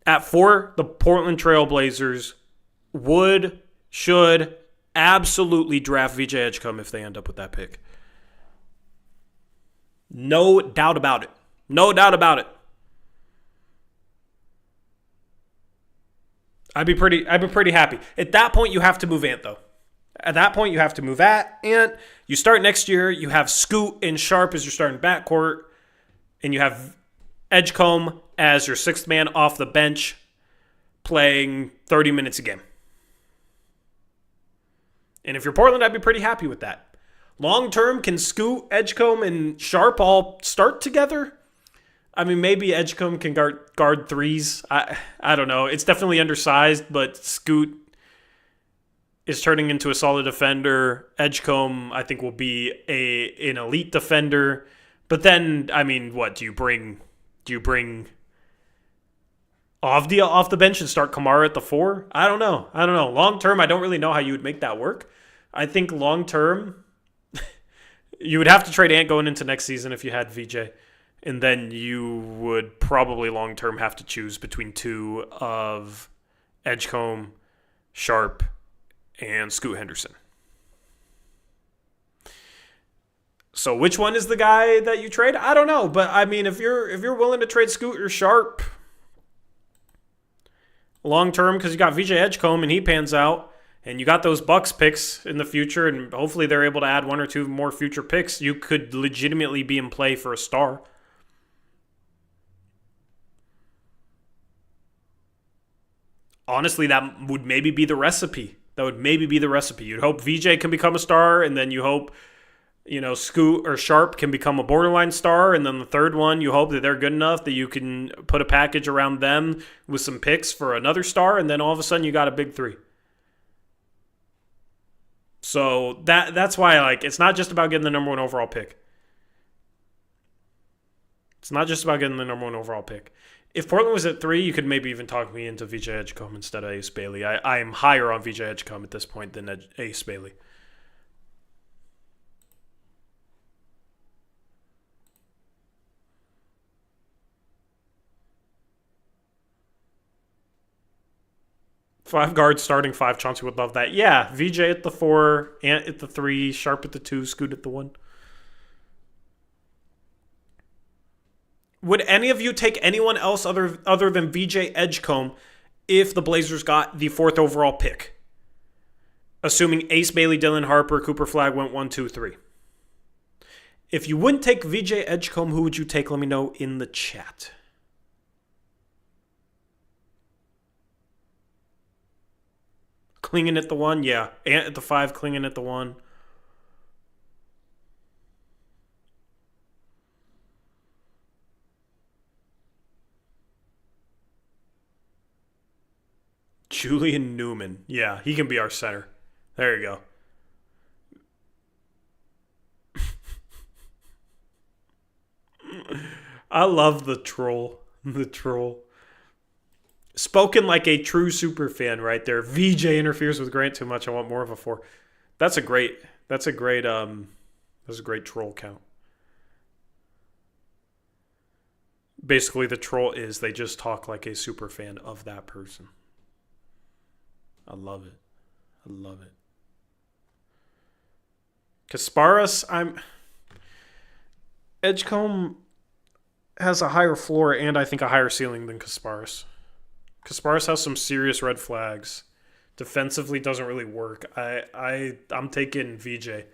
At 4, the Portland Trail Blazers should absolutely draft VJ Edgecombe if they end up with that pick. No doubt about it. No doubt about it. I'd be pretty happy. At that point, you have to move Ant, though. At that point, you have to move Ant. You start next year. You have Scoot and Sharp as your starting backcourt. And you have Edgecombe as your 6th man off the bench playing 30 minutes a game. And if you're Portland, I'd be pretty happy with that. Long term, can Scoot, Edgecombe, and Sharp all start together? I mean, maybe Edgecombe can guard threes. I don't know. It's definitely undersized, but Scoot is turning into a solid defender. Edgecombe, I think, will be an elite defender. But then, I mean, what do you bring? Do you bring Avdia off the bench and start Kamara at the 4? I don't know. Long term, I don't really know how you would make that work. I think long term, you would have to trade Ant going into next season if you had VJ. And then you would probably long term have to choose between two of Edgecombe, Sharp, and Scoot Henderson. So which one is the guy that you trade? I don't know, but I mean, if you're willing to trade Scoot or Sharp long term, because you got VJ Edgecombe and he pans out, and you got those Bucks picks in the future, and hopefully they're able to add one or two more future picks, you could legitimately be in play for a star. Honestly, that would maybe be the recipe. You'd hope VJ can become a star, and then you hope, Scoot or Sharp can become a borderline star, and then the third one, you hope that they're good enough that you can put a package around them with some picks for another star, and then all of a sudden you got a big three. So that's why, it's not just about getting the number one overall pick. If Portland was at 3, you could maybe even talk me into VJ Edgecombe instead of Ace Bailey. I am higher on VJ Edgecombe at this point than Ace Bailey. Five guards starting 5. Chauncey would love that. Yeah, VJ at the 4, Ant at the 3, Sharp at the 2, Scoot at the 1. Would any of you take anyone else other than VJ Edgecombe if the Blazers got the 4th overall pick? Assuming Ace Bailey, Dylan Harper, Cooper Flagg went 1, 2, 3. If you wouldn't take VJ Edgecombe, who would you take? Let me know in the chat. Clingan at the 1, yeah. Ant at the 5, Clingan at the 1. Julian Newman. Yeah, he can be our center. There you go. I love the troll. Spoken like a true super fan right there. VJ interferes with Grant too much. I want more of a 4. That's a great troll count. Basically, the troll is they just talk like a super fan of that person. I love it. Kasparas, Edgecombe has a higher floor and I think a higher ceiling than Kasparas. Kasparas has some serious red flags. Defensively doesn't really work. I'm taking VJ.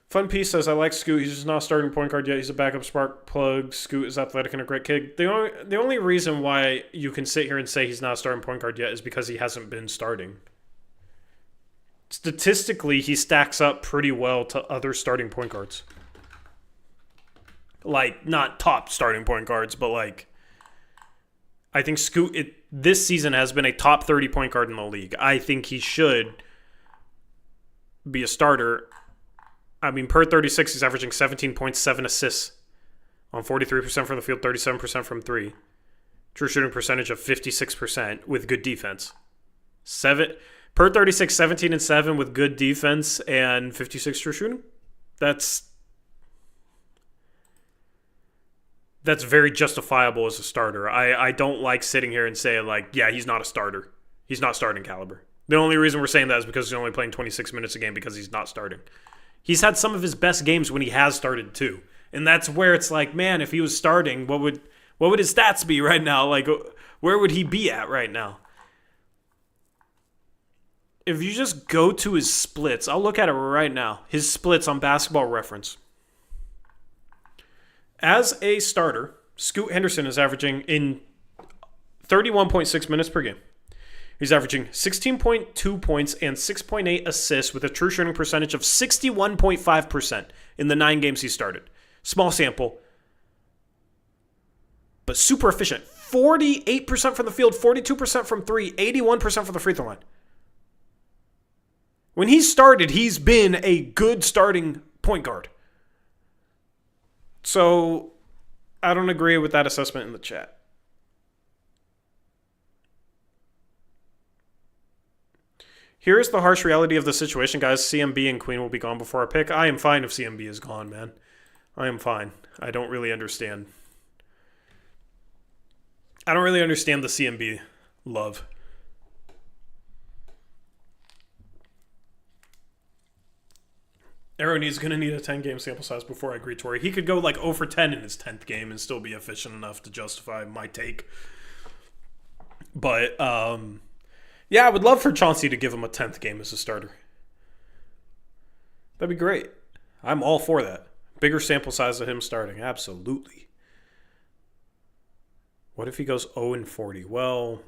Fun Piece says, I like Scoot. He's just not a starting point guard yet. He's a backup spark plug. Scoot is athletic and a great kid. The only reason why you can sit here and say he's not a starting point guard yet is because he hasn't been starting. Statistically, he stacks up pretty well to other starting point guards. Not top starting point guards, but I think Scoot this season has been a top 30 point guard in the league. I think he should be a starter. I mean, per 36, he's averaging 17 points, 7 assists on 43% from the field, 37% from 3. True shooting percentage of 56% with good defense. Per 36, 17 and 7 with good defense and 56 true shooting. That's very justifiable as a starter. I don't like sitting here and saying, yeah, he's not a starter. He's not starting caliber. The only reason we're saying that is because he's only playing 26 minutes a game because he's not starting. He's had some of his best games when he has started too. And that's where it's man, if he was starting, what would his stats be right now? Where would he be at right now? If you just go to his splits, I'll look at it right now. His splits on Basketball Reference. As a starter, Scoot Henderson is averaging in 31.6 minutes per game. He's averaging 16.2 points and 6.8 assists with a true shooting percentage of 61.5% in the 9 games he started. Small sample, but super efficient. 48% from the field, 42% from 3, 81% from the free throw line. When he started, he's been a good starting point guard. So, I don't agree with that assessment in the chat. Here's the harsh reality of the situation, guys. CMB and Queen will be gone before our pick. I am fine if CMB is gone, man. I am fine. I don't really understand. I don't really understand the CMB love. Arrow is going to need a 10-game sample size before I agree, Tori. He could go like 0 for 10 in his 10th game and still be efficient enough to justify my take. But, yeah, I would love for Chauncey to give him a 10th game as a starter. That'd be great. I'm all for that. Bigger sample size of him starting. Absolutely. What if he goes 0-40? Well,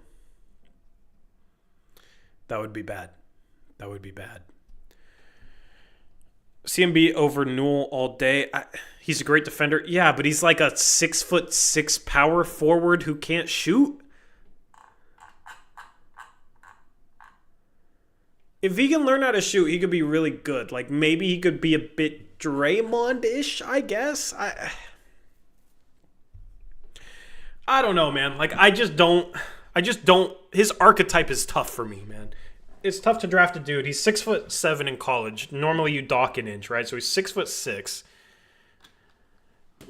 that would be bad. That would be bad. CMB over Newell all day. He's a great defender. Yeah, but he's like a 6'6" power forward who can't shoot. If he can learn how to shoot, he could be really good. Like, maybe he could be a bit Draymond-ish, I guess. I don't know, man. Like, I just don't. His archetype is tough for me, man. It's tough to draft a dude. He's 6'7" in college. Normally you dock an inch, right? So he's 6'6".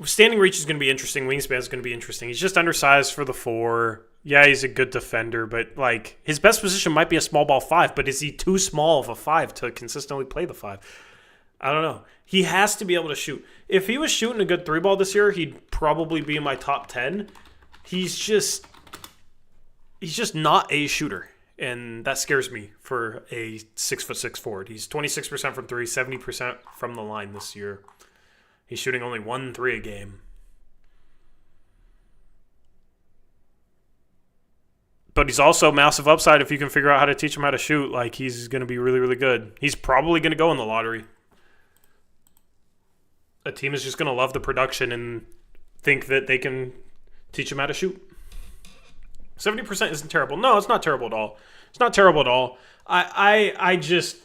Standing reach is going to be interesting. Wingspan is going to be interesting. He's just undersized for the 4. Yeah, he's a good defender, but like his best position might be a small ball 5, but is he too small of a 5 to consistently play the 5? I don't know. He has to be able to shoot. If he was shooting a good 3-ball this year, he'd probably be in my top 10. He's just not a shooter, and that scares me for a 6'6" forward. He's 26% from 3, 70% from the line this year. He's shooting only 1 3 a game. But he's also massive upside if you can figure out how to teach him how to shoot. Like, he's going to be really, really good. He's probably going to go in the lottery. A team is just going to love the production and think that they can teach him how to shoot. 70% isn't terrible. No, it's not terrible at all. It's not terrible at all. I just...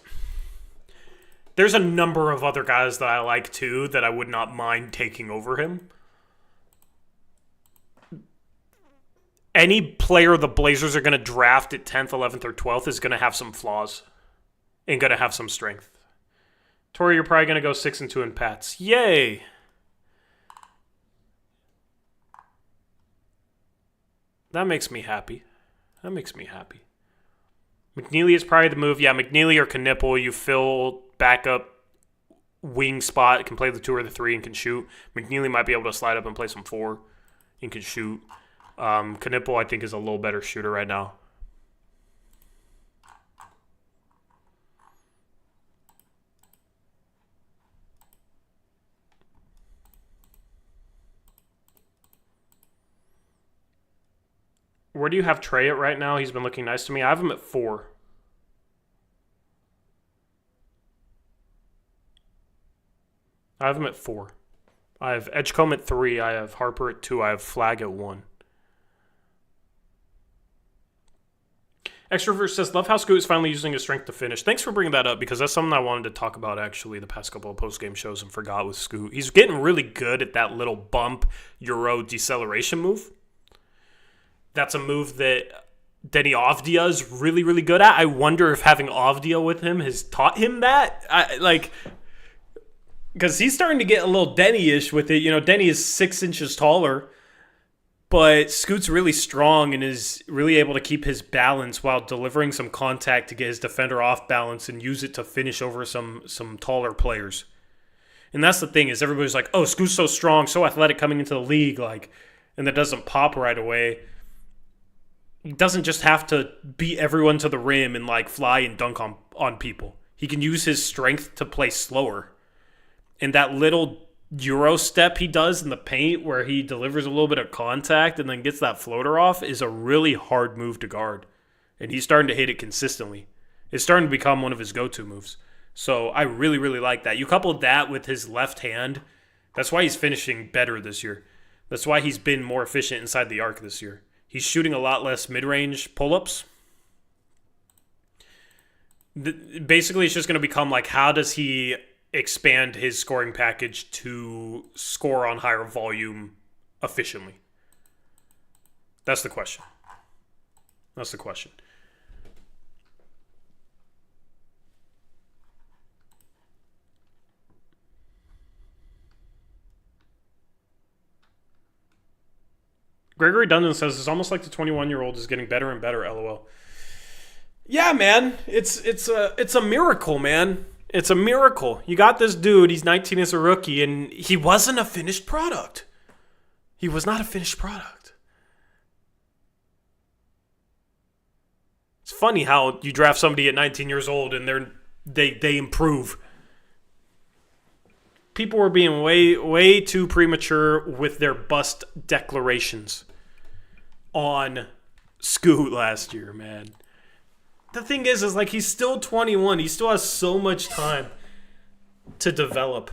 There's a number of other guys that I like, too, that I would not mind taking over him. Any player the Blazers are going to draft at 10th, 11th, or 12th is going to have some flaws and going to have some strength. Tori, you're probably going to go 6-2 in Pats. Yay! That makes me happy. That makes me happy. McNeely is probably the move. Yeah, McNeely or Knipple. You fill backup wing spot, can play the 2 or the 3 and can shoot. McNeely might be able to slide up and play some 4 and can shoot. Knipple, I think, is a little better shooter right now. Where do you have Trey at right now? He's been looking nice to me. I have him at 4. I have him at 4. I have Edgecombe at 3. I have Harper at 2. I have Flag at 1. Extrovert says, love how Scoot is finally using his strength to finish. Thanks for bringing that up, because that's something I wanted to talk about, actually, the past couple of post-game shows and forgot with Scoot. He's getting really good at that little bump Euro deceleration move. That's a move that Denny Avdia is really, really good at. I wonder if having Avdia with him has taught him that. Because he's starting to get a little Denny-ish with it. You know, Denny is 6 inches taller, but Scoot's really strong and is really able to keep his balance while delivering some contact to get his defender off balance and use it to finish over some taller players. And that's the thing, is everybody's like, oh, Scoot's so strong, so athletic coming into the league, like, and that doesn't pop right away. He doesn't just have to beat everyone to the rim and like fly and dunk on people. He can use his strength to play slower. And that little Euro step he does in the paint where he delivers a little bit of contact and then gets that floater off is a really hard move to guard. And he's starting to hit it consistently. It's starting to become one of his go-to moves. So I really, really like that. You couple that with his left hand. That's why he's finishing better this year. That's why he's been more efficient inside the arc this year. He's shooting a lot less mid-range pull-ups. Basically, it's just going to become like, how does he expand his scoring package to score on higher volume efficiently? That's the question. That's the question. Gregory Dundon says it's almost like the 21-year-old is getting better and better, LOL. Yeah, man. It's a miracle, man. It's a miracle. You got this dude, he's 19 as a rookie, and he wasn't a finished product. He was not a finished product. It's funny how you draft somebody at 19 years old and they improve. People were being way too premature with their bust declarations on Scoot last year, man. The thing is like he's still 21. He still has so much time to develop.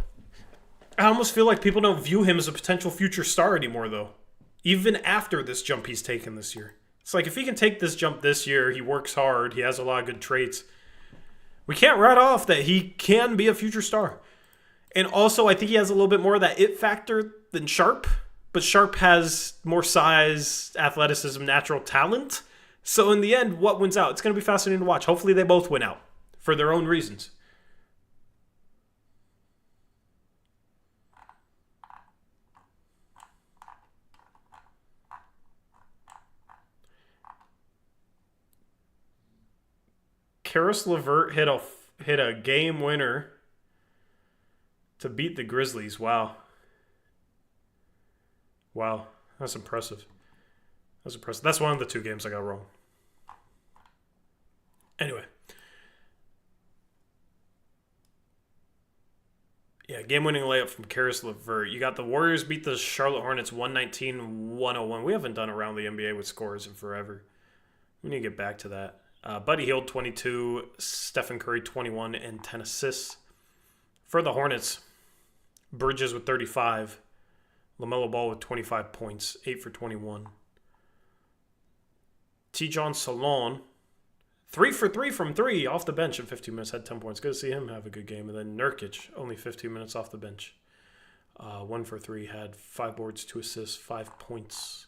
I almost feel like people don't view him as a potential future star anymore, though. Even after this jump he's taken this year. It's like if he can take this jump this year, he works hard, he has a lot of good traits. We can't write off that he can be a future star. And also, I think he has a little bit more of that it factor than Sharp. But Sharp has more size, athleticism, natural talent. So in the end, what wins out? It's going to be fascinating to watch. Hopefully they both win out for their own reasons. Karis LeVert hit a game winner to beat the Grizzlies. Wow. Wow. That's impressive. That's impressive. That's one of the two games I got wrong. Anyway. Yeah, game-winning layup from Karis LeVert. You got the Warriors beat the Charlotte Hornets 119-101. We haven't done around the NBA with scores in forever. We need to get back to that. Buddy Hield, 22. Stephen Curry, 21 and 10 assists. For the Hornets, Bridges with 35. LaMelo Ball with 25 points, 8 for 21. T-John Salon, 3 for 3 from 3 off the bench in 15 minutes, had 10 points. Good to see him have a good game. And then Nurkic, only 15 minutes off the bench. 1 for 3, had 5 boards, 2 assists, 5 points.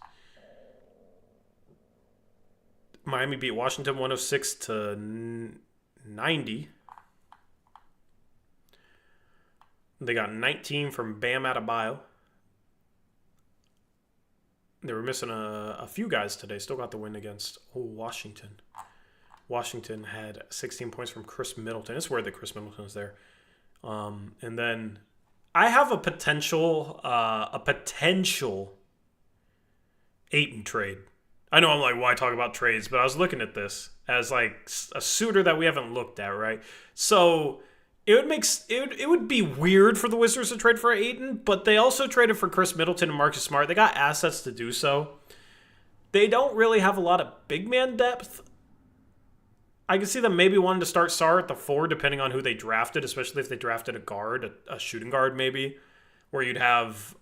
Miami beat Washington 106-90. They got 19 from Bam Adebayo. They were missing a few guys today. Still got the win against Washington. Washington had 16 points from Chris Middleton. It's weird that Chris Middleton is there. And then I have a potential Ayton trade. I know I'm like, why talk about trades? But I was looking at this as like a suitor that we haven't looked at, right? So it would be weird for the Wizards to trade for Ayton, but they also traded for Chris Middleton and Marcus Smart. They got assets to do so. They don't really have a lot of big man depth. I can see them maybe wanting to start Sarr at the 4, depending on who they drafted, especially if they drafted a guard, a shooting guard maybe, where you'd have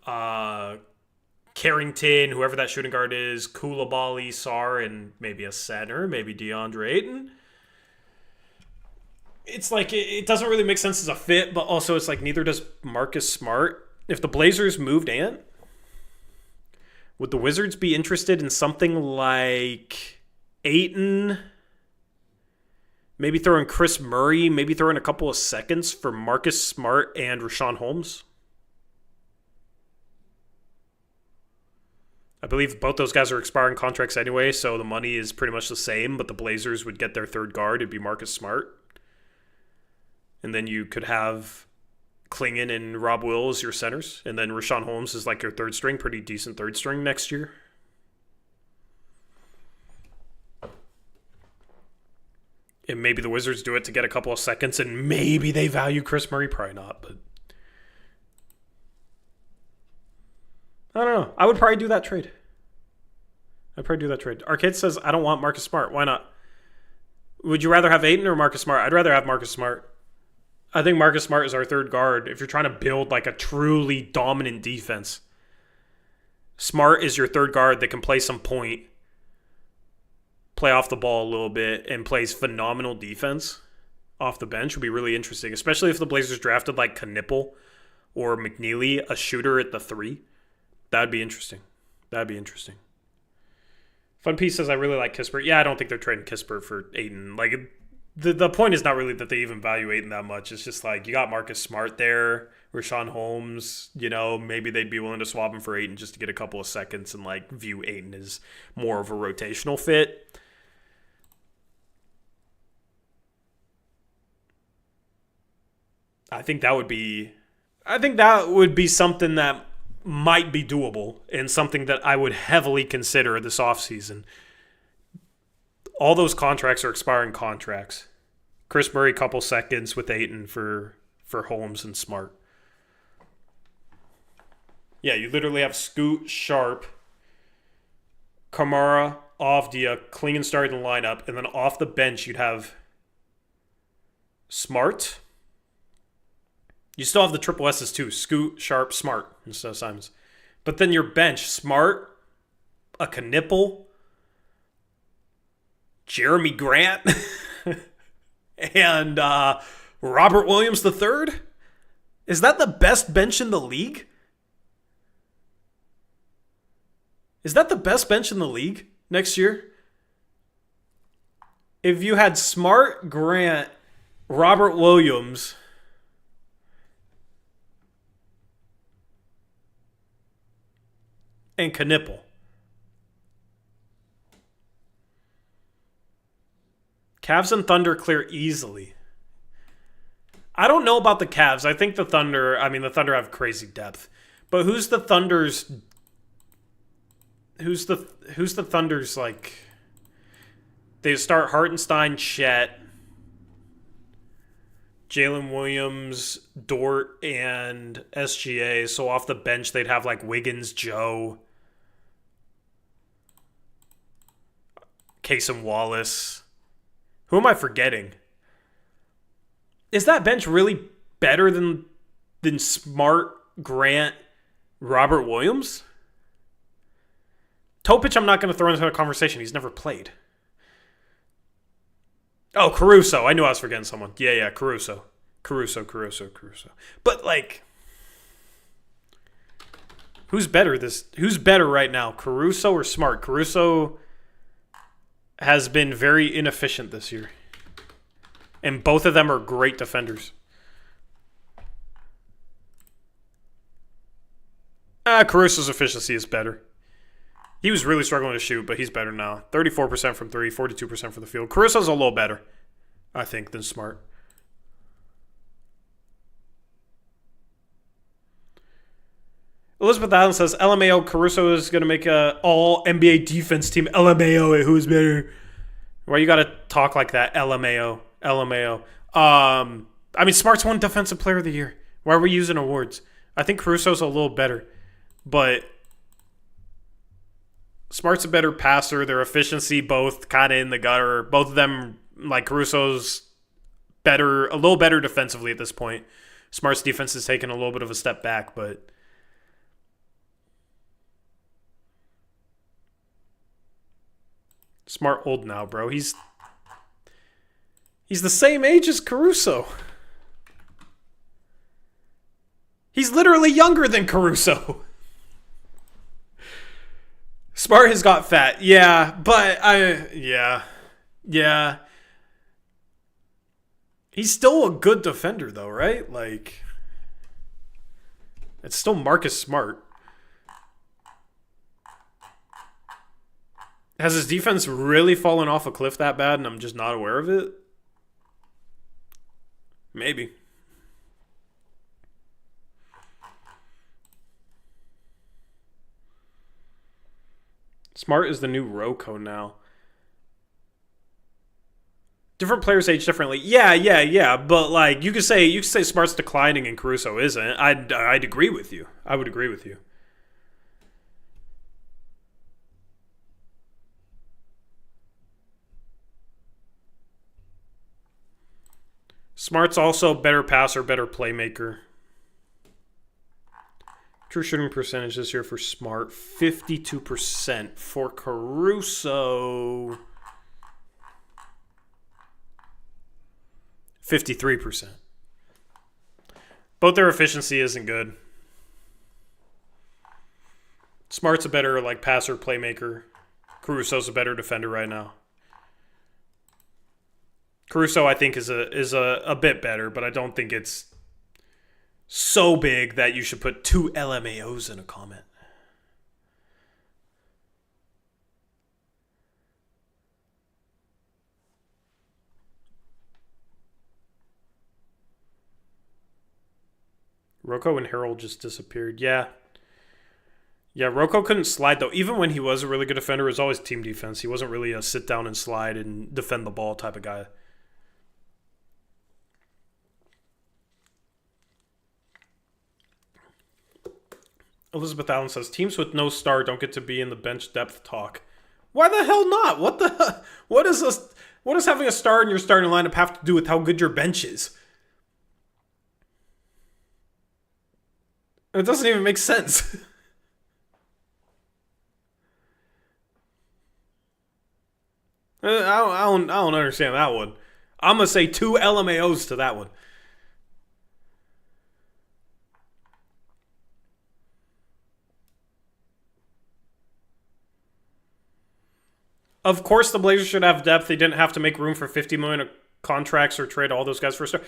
Carrington, whoever that shooting guard is, Koulibaly, Sarr, and maybe a center, maybe DeAndre Ayton. It's like it doesn't really make sense as a fit, but also it's like neither does Marcus Smart. If the Blazers moved Ant, would the Wizards be interested in something like Ayton? Maybe throw in Chris Murray, maybe throw in a couple of seconds for Marcus Smart and Rashawn Holmes? I believe both those guys are expiring contracts anyway, so the money is pretty much the same, but the Blazers would get their third guard. It'd be Marcus Smart. And then you could have Klingon and Rob Will as your centers. And then Rashawn Holmes is like your third string, pretty decent third string next year. And maybe the Wizards do it to get a couple of seconds, and maybe they value Chris Murray. Probably not, but I don't know. I would probably do that trade. Arcade says, I don't want Marcus Smart. Why not? Would you rather have Ayton or Marcus Smart? I'd rather have Marcus Smart. I think Marcus Smart is our third guard. If you're trying to build like a truly dominant defense, Smart is your third guard that can play some point, play off the ball a little bit, and plays phenomenal defense off the bench. Would be really interesting, especially if the Blazers drafted like Knipple or McNeely, a shooter at the 3. That'd be interesting. Fun Piece says, I really like Kispert. Yeah, I don't think they're trading Kispert for Ayton. Like, the point is not really that they even value Ayton that much. It's just like, you got Marcus Smart there, Rashawn Holmes, maybe they'd be willing to swap him for Ayton just to get a couple of seconds and, like, view Ayton as more of a rotational fit. I think that would be something that might be doable and something that I would heavily consider this offseason. All those contracts are expiring contracts. Chris Murray, couple seconds with Ayton for Holmes and Smart. Yeah, you literally have Scoot, Sharp, Kamara, Avdia, Klingon starting the lineup, and then off the bench you'd have Smart. You still have the triple S's too. Scoot, Sharp, Smart instead of Simons. But then your bench, Smart, a Knipple, Jeremy Grant, and Robert Williams III? Is that the best bench in the league? Next year? If you had Smart, Grant, Robert Williams, and Knipple. Cavs and Thunder clear easily. I don't know about the Cavs. I think the Thunder have crazy depth. But who's the Thunder's like, they start Hartenstein, Chet, Jalen Williams, Dort, and SGA. So off the bench, they'd have like Wiggins, Joe, Casey Wallace. Who am I forgetting? Is that bench really better than Smart, Grant, Robert Williams? Topic, I'm not going to throw into a conversation. He's never played. Oh, Caruso. I knew I was forgetting someone. Yeah, Caruso. But, like, who's better right now, Caruso or Smart? Caruso has been very inefficient this year. And both of them are great defenders. Caruso's efficiency is better. He was really struggling to shoot, but he's better now. 34% from 3, 42% from the field. Caruso's a little better, I think, than Smart. Elizabeth Allen says, LMAO, Caruso is going to make a all-NBA defense team. LMAO, who's better? Why you got to talk like that? LMAO. Smart's won Defensive Player of the Year. Why are we using awards? I think Caruso's a little better, but Smart's a better passer. Their efficiency both kind of in the gutter. Both of them, like, Caruso's better, a little better defensively at this point. Smart's defense has taken a little bit of a step back, but Smart old now, bro. He's the same age as Caruso. He's literally younger than Caruso. Smart has got fat. Yeah, but yeah. He's still a good defender though, right? Like, it's still Marcus Smart. Has his defense really fallen off a cliff that bad and I'm just not aware of it? Maybe. Smart is the new Rocco now. Different players age differently. Yeah. But like you could say Smart's declining and Caruso isn't. I'd agree with you. I would agree with you. Smart's also better passer, better playmaker. True shooting percentage this year for Smart, 52%. For Caruso, 53%. Both their efficiency isn't good. Smart's a better passer, playmaker. Caruso's a better defender right now. Caruso, I think, is a bit better, but I don't think it's so big that you should put 2 LMAOs in a comment. Rocco and Harold just disappeared. Yeah, Rocco couldn't slide, though. Even when he was a really good defender, it was always team defense. He wasn't really a sit down and slide and defend the ball type of guy. Elizabeth Allen says, teams with no star don't get to be in the bench depth talk. Why the hell not? What does having a star in your starting lineup have to do with how good your bench is? It doesn't even make sense. I don't understand that one. I'm going to say 2 LMAOs to that one. Of course, the Blazers should have depth. They didn't have to make room for $50 million of contracts or trade all those guys for a star.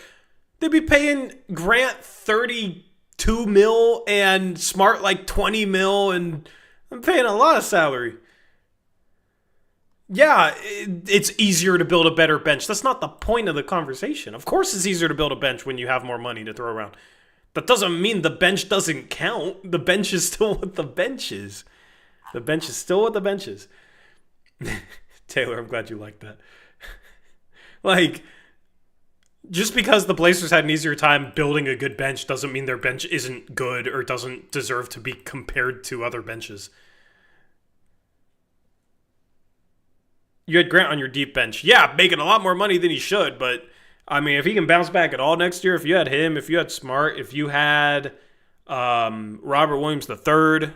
They'd be paying Grant $32 million and Smart $20 million, and I'm paying a lot of salary. Yeah, it's easier to build a better bench. That's not the point of the conversation. Of course, it's easier to build a bench when you have more money to throw around. That doesn't mean the bench doesn't count. The bench is still what the bench is. The bench is still what the bench is. Taylor, I'm glad you like that. Just because the Blazers had an easier time building a good bench doesn't mean their bench isn't good or doesn't deserve to be compared to other benches. You had Grant on your deep bench. Yeah, making a lot more money than he should, but I mean, if he can bounce back at all next year, if you had him, if you had Smart, if you had Robert Williams III,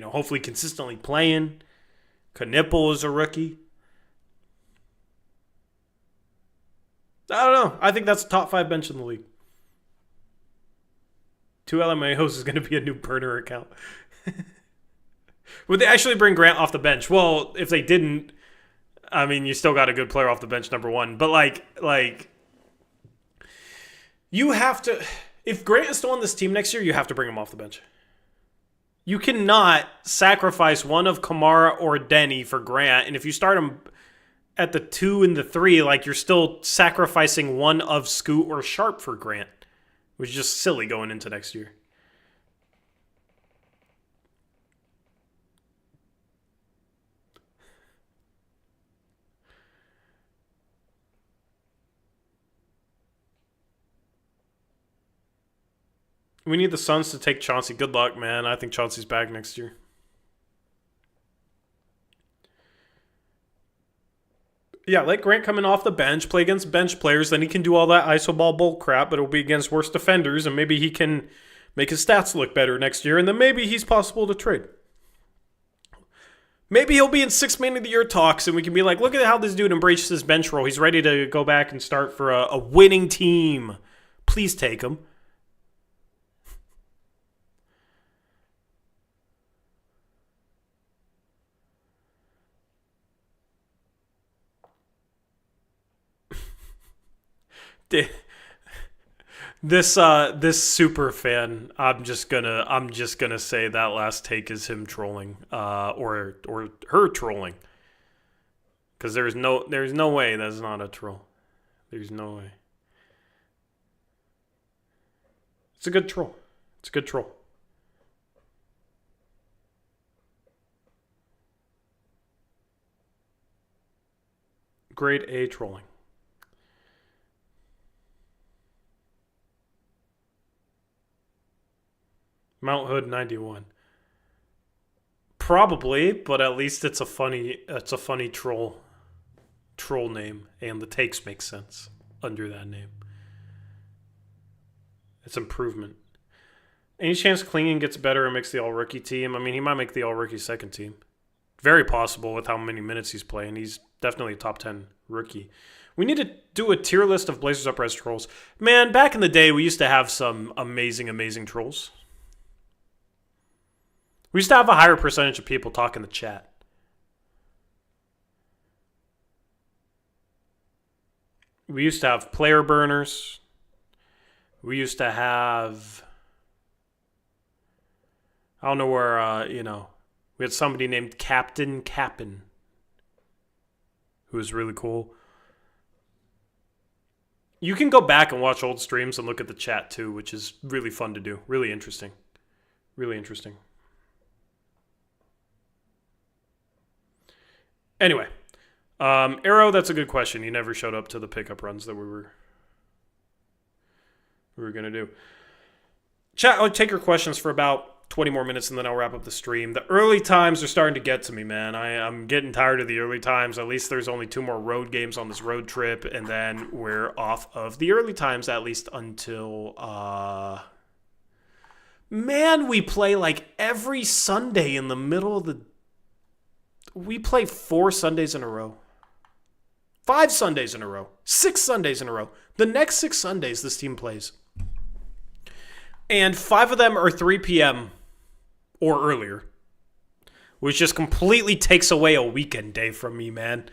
hopefully consistently playing. Knipple is a rookie. I don't know. I think that's a top 5 bench in the league. 2 LMAOs is going to be a new burner account. Would they actually bring Grant off the bench? Well, if they didn't, I mean, you still got a good player off the bench, number one. But you have to. If Grant is still on this team next year, you have to bring him off the bench. You cannot sacrifice one of Kamara or Denny for Grant, and if you start him at the 2 and the 3, you're still sacrificing one of Scoot or Sharp for Grant, which is just silly going into next year. We need the Suns to take Chauncey. Good luck, man. I think Chauncey's back next year. Yeah, let Grant come in off the bench, play against bench players, then he can do all that iso ball bull crap, but it'll be against worse defenders, and maybe he can make his stats look better next year, and then maybe he's possible to trade. Maybe he'll be in 6 Man of the Year talks, and we can be like, look at how this dude embraced his bench role. He's ready to go back and start for a winning team. Please take him. This super fan, I'm just gonna say that last take is him trolling, or her trolling, because there's no way that's not a troll. There's no way. It's a good troll. It's a good troll. Grade A trolling. Mount Hood 91. Probably, but at least it's a funny troll name, and the takes make sense. under that name. It's improvement. Any chance Klingon gets better and makes the all-rookie team? I mean, he might make the all-rookie second team. Very possible with how many minutes he's playing. He's definitely a top 10 rookie. We need to do a tier list of Blazers Uprise trolls. Man, back in the day, we used to have some amazing, amazing trolls. We used to have a higher percentage of people talk in the chat. We used to have player burners. We used to have... I don't know where, we had somebody named Captain Cappin, who was really cool. You can go back and watch old streams and look at the chat too, which is really fun to do. Really interesting. Really interesting. Anyway, Arrow, that's a good question. He never showed up to the pickup runs that we were going to do. Chat, I'll take your questions for about 20 more minutes and then I'll wrap up the stream. The early times are starting to get to me, man. I'm getting tired of the early times. At least there's only 2 more road games on this road trip, and then we're off of the early times at least until man, we play like every Sunday in the middle of the... We play 4 Sundays in a row. 5 Sundays in a row. 6 Sundays in a row. The next 6 Sundays this team plays. And 5 of them are 3 p.m. or earlier, which just completely takes away a weekend day from me, man.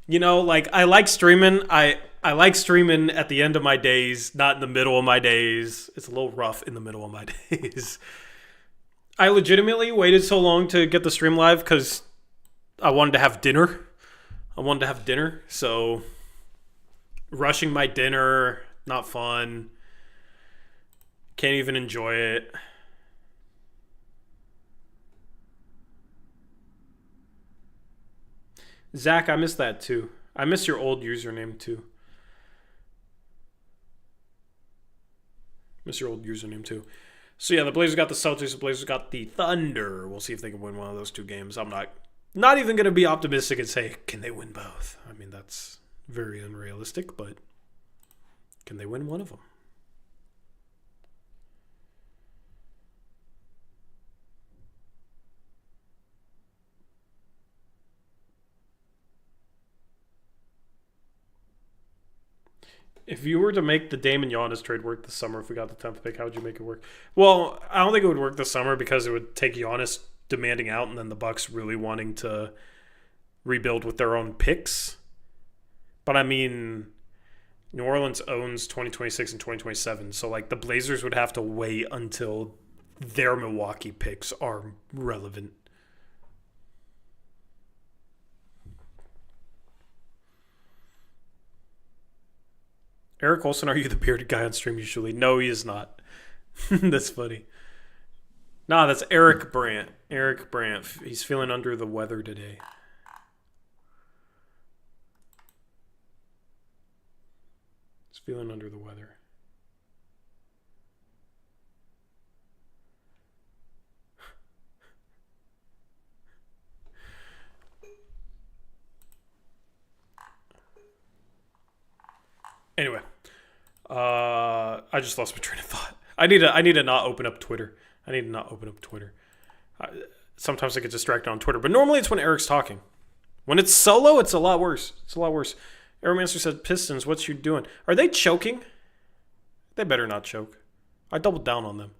You know, like, I like streaming. I like streaming at the end of my days, not in the middle of my days. It's a little rough in the middle of my days. I legitimately waited so long to get the stream live because I wanted to have dinner. So rushing my dinner, not fun. Can't even enjoy it. Zach, I miss that too. I miss your old username too. So yeah, the Blazers got the Celtics, the Blazers got the Thunder. We'll see if they can win one of those 2 games. I'm not even going to be optimistic and say, can they win both? I mean, that's very unrealistic, but can they win one of them? If you were to make the Dame and Giannis trade work this summer, if we got the 10th pick, how would you make it work? Well, I don't think it would work this summer because it would take Giannis demanding out and then the Bucks really wanting to rebuild with their own picks. But I mean, New Orleans owns 2026 and 2027, so like the Blazers would have to wait until their Milwaukee picks are relevant. Eric Olsen, are you the bearded guy on stream usually? No, he is not. That's funny. Nah, that's Eric Brandt. Eric Brandt. He's feeling under the weather today. He's feeling under the weather. Anyway, I just lost my train of thought. I need to not open up Twitter. Sometimes I get distracted on Twitter, but normally it's when Eric's talking. When it's solo, it's a lot worse. Aeromancer said, Pistons, what's you doing? Are they choking? They better not choke. I doubled down on them.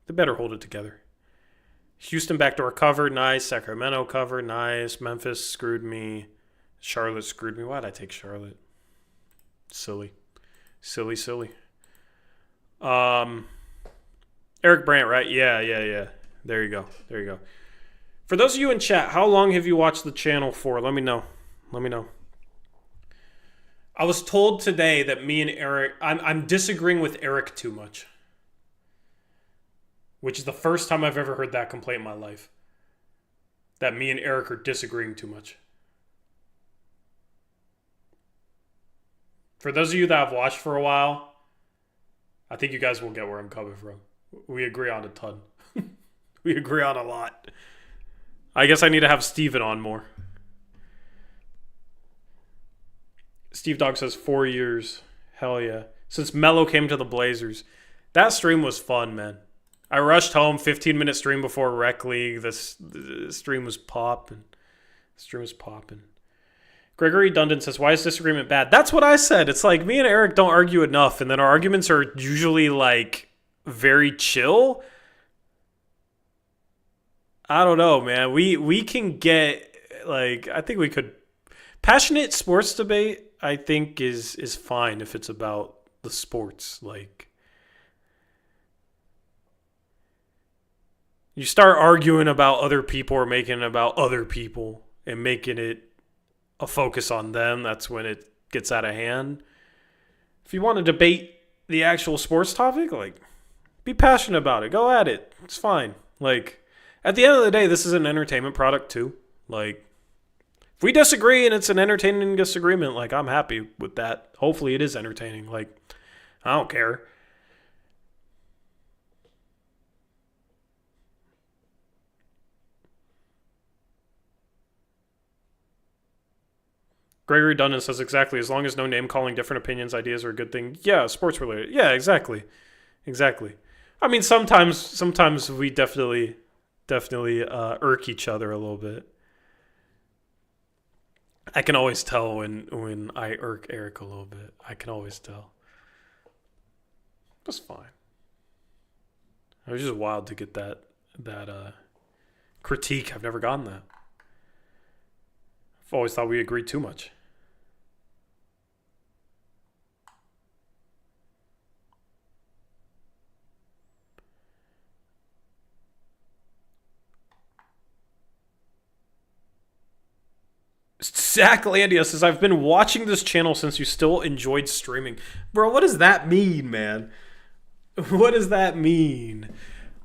They better hold it together. Houston backdoor cover, nice. Sacramento cover, nice. Memphis screwed me. Charlotte screwed me. Why'd I take Charlotte? Silly. Eric Brandt, right? Yeah. There you go. For those of you in chat, how long have you watched the channel for? Let me know. I was told today that me and Eric, I'm disagreeing with Eric too much. Which is the first time I've ever heard that complaint in my life. That me and Eric are disagreeing too much. For those of you that have watched for a while, I think you guys will get where I'm coming from. We agree on a ton. We agree on a lot. I guess I need to have Steven on more. Steve Dogg says 4 years. Hell yeah. Since Melo came to the Blazers. That stream was fun, man. I rushed home, 15-minute stream before Rec League. The stream was popping. Gregory Dundon says, why is disagreement bad? That's what I said. It's like me and Eric don't argue enough, and then our arguments are usually like very chill. I don't know, man. We can get like, I think we could. Passionate sports debate, I think, is fine if it's about the sports. Like, you start arguing about other people or making it about other people and making it a focus on them, that's when it gets out of hand. If you want to debate the actual sports topic, like, be passionate about it. Go at it. It's fine. Like, at the end of the day, this is an entertainment product too. Like, if we disagree and it's an entertaining disagreement, like, I'm happy with that. Hopefully it is entertaining. Like, I don't care. Gregory Dunnan says exactly, as long as no name calling, different opinions, ideas are a good thing. Yeah, sports related. Yeah, exactly. I mean, sometimes we definitely irk each other a little bit. I can always tell when I irk Eric a little bit. I can always tell. That's fine. It was just wild to get that critique. I've never gotten that. I've always thought we agreed too much. Zach Landia says, I've been watching this channel since you still enjoyed streaming. Bro, what does that mean, man? What does that mean?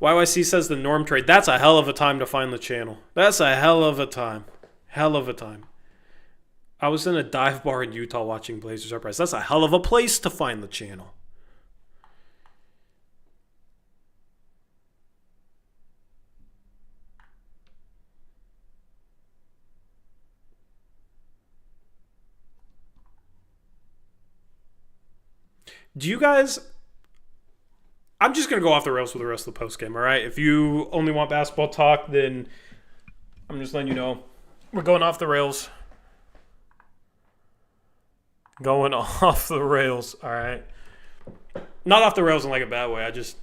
YYC says the norm trade. That's a hell of a time to find the channel. That's a hell of a time. I was in a dive bar in Utah watching Blazers Uprise. That's a hell of a place to find the channel. Do you guys... I'm just going to go off the rails for the rest of the postgame, all right? If you only want basketball talk, then I'm just letting you know. We're going off the rails. Going off the rails, all right? Not off the rails in like a bad way. I just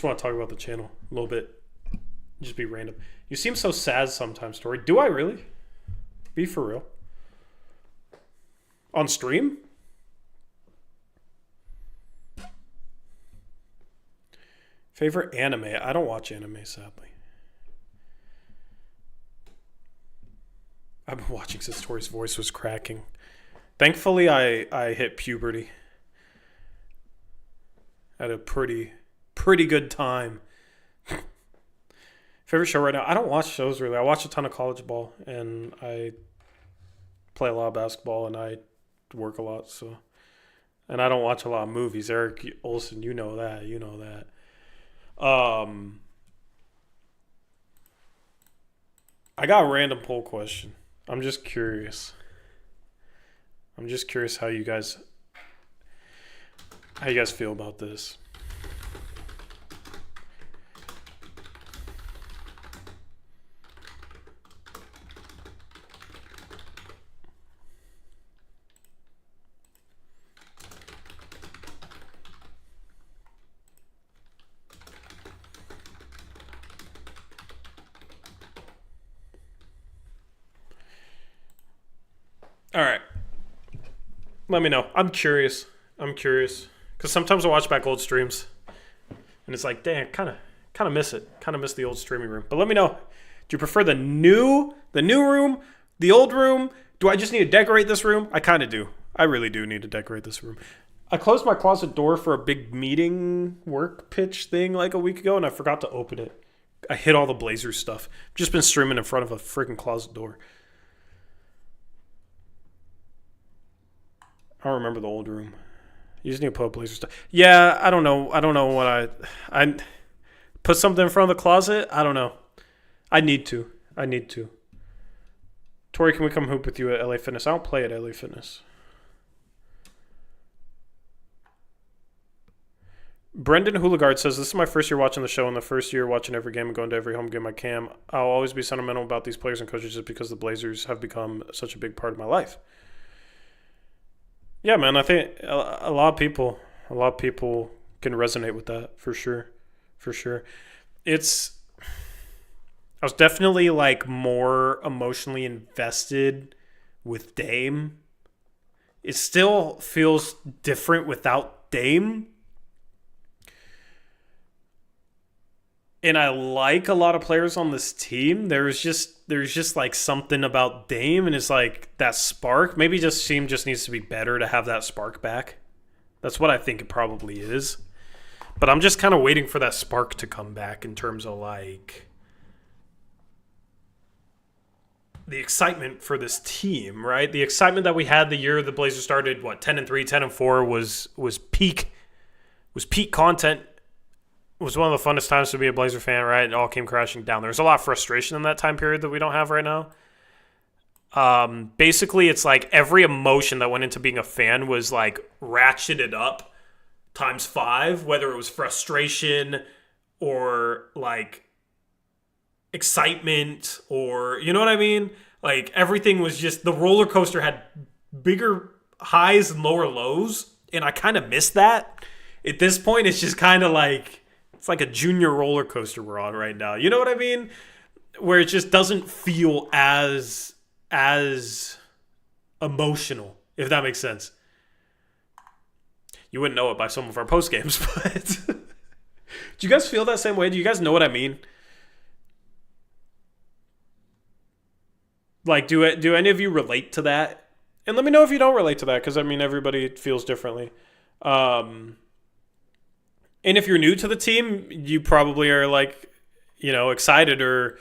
want to talk about the channel a little bit. Just be random. You seem so sad sometimes, Tori. Do I really? Be for real. On stream? Favorite anime? I don't watch anime, sadly. I've been watching since Tori's voice was cracking. Thankfully, I hit puberty at a pretty good time. Favorite show right now? I don't watch shows really. I watch a ton of college ball, and I play a lot of basketball, and I work a lot. So, and I don't watch a lot of movies. Eric Olson, you know that. I got a random poll question. I'm just curious how you guys feel about this. All right. Let me know. I'm curious. Because sometimes I watch back old streams, and it's like, dang, kind of miss it. Kind of miss the old streaming room. But let me know. Do you prefer the new room, the old room? Do I just need to decorate this room? I kind of do. I really do need to decorate this room. I closed my closet door for a big meeting work pitch thing like a week ago, and I forgot to open it. I hid all the Blazers stuff. Just been streaming in front of a freaking closet door. I don't remember the old room. You just need to put up Blazer stuff. Yeah, I don't know what I put something in front of the closet. I don't know. I need to. Tori, can we come hoop with you at LA Fitness? I don't play at LA Fitness. Brendan Houligard says, this is my first year watching the show, and the first year watching every game and going to every home game I can. I'll always be sentimental about these players and coaches just because the Blazers have become such a big part of my life. Yeah, man, I think a lot of people can resonate with that for sure. For sure. I was definitely like more emotionally invested with Dame. It still feels different without Dame. And I like a lot of players on this team. There's just like something about Dame, and it's like that spark. Maybe team just needs to be better to have that spark back. That's what I think it probably is. But I'm just kind of waiting for that spark to come back in terms of like the excitement for this team, right? The excitement that we had the year the Blazers started, 10-3, 10-4 was peak content. It was one of the funnest times to be a Blazer fan, right? It all came crashing down. There's a lot of frustration in that time period that we don't have right now. Basically, it's like every emotion that went into being a fan was like ratcheted up times 5, whether it was frustration or like excitement or, you know what I mean? Like everything was just, the roller coaster had bigger highs and lower lows, and I kind of miss that. At this point, it's just kind of like, it's like a junior roller coaster we're on right now. You know what I mean? Where it just doesn't feel as emotional, if that makes sense. You wouldn't know it by some of our post games, but do you guys feel that same way? Do you guys know what I mean? Like, do any of you relate to that? And let me know if you don't relate to that, because I mean, everybody feels differently. And if you're new to the team, you probably are like, excited or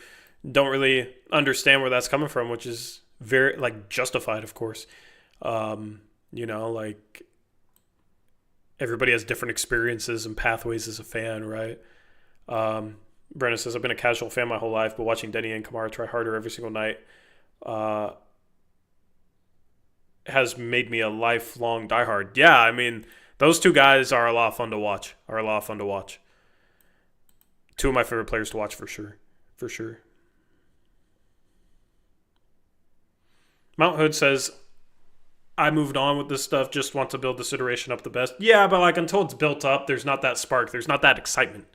don't really understand where that's coming from, which is very like justified, of course. Like everybody has different experiences and pathways as a fan, right? Brennan says, I've been a casual fan my whole life, but watching Denny and Kamara try harder every single night has made me a lifelong diehard. Yeah, I mean, those two guys are a lot of fun to watch. Two of my favorite players to watch for sure. For sure. Mount Hood says, I moved on with this stuff, just want to build this iteration up the best. Yeah, but like until it's built up, there's not that spark. There's not that excitement.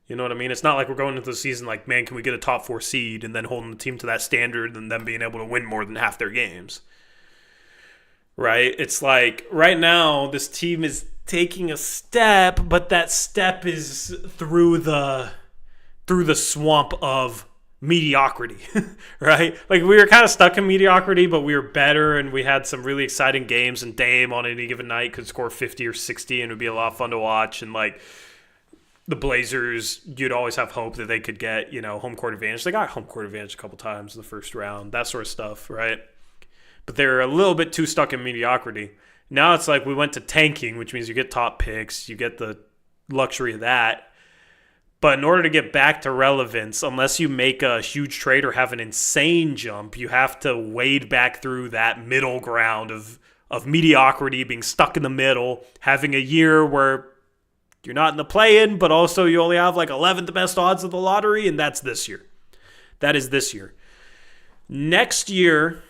You know what I mean? It's not like we're going into the season like, man, can we get a top 4 seed and then holding the team to that standard and them being able to win more than half their games. Right? It's like right now this team is taking a step, but that step is through the swamp of mediocrity, right? Like we were kind of stuck in mediocrity, but we were better and we had some really exciting games, and Dame on any given night could score 50 or 60 and it would be a lot of fun to watch. And like the Blazers, you'd always have hope that they could get, home court advantage. They got home court advantage a couple times in the first round, that sort of stuff, right? But they're a little bit too stuck in mediocrity. Now it's like we went to tanking, which means you get top picks, you get the luxury of that. But in order to get back to relevance, unless you make a huge trade or have an insane jump, you have to wade back through that middle ground of mediocrity, being stuck in the middle, having a year where you're not in the play-in, but also you only have like 11th best odds of the lottery, and that's this year. That is this year. Next year,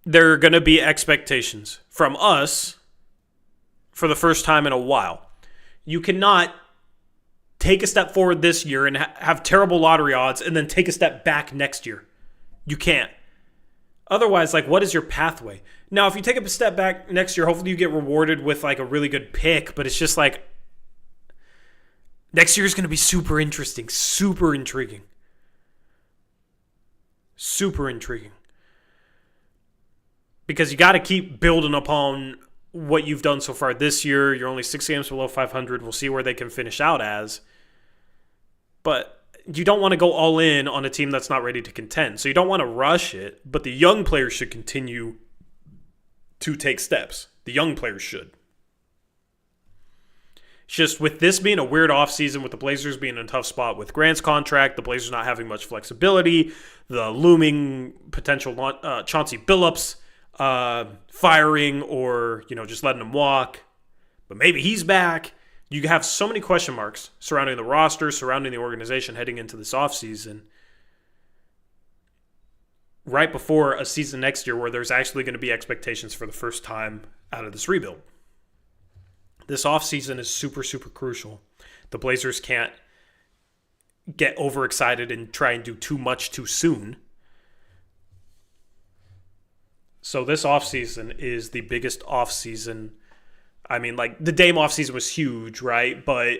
there are going to be expectations from us for the first time in a while. You cannot take a step forward this year and have terrible lottery odds and then take a step back next year. You can't. Otherwise, like, what is your pathway? Now, if you take a step back next year, hopefully you get rewarded with like a really good pick, but it's just like next year is going to be super interesting, super intriguing. Super intriguing. Because you got to keep building upon what you've done so far this year. You're only 6 games below 500. We'll see where they can finish out as. But you don't want to go all in on a team that's not ready to contend. So you don't want to rush it, but the young players should continue to take steps. The young players should. It's just with this being a weird offseason, with the Blazers being in a tough spot with Grant's contract, the Blazers not having much flexibility, the looming potential Chauncey Billups firing or, just letting him walk. but maybe he's back. You have so many question marks surrounding the roster, surrounding the organization heading into this offseason. Right before a season next year where there's actually going to be expectations for the first time out of this rebuild. This offseason is super, super crucial. The Blazers can't get overexcited and try and do too much too soon. So this offseason is the biggest offseason. I mean, like, the Dame offseason was huge, right? But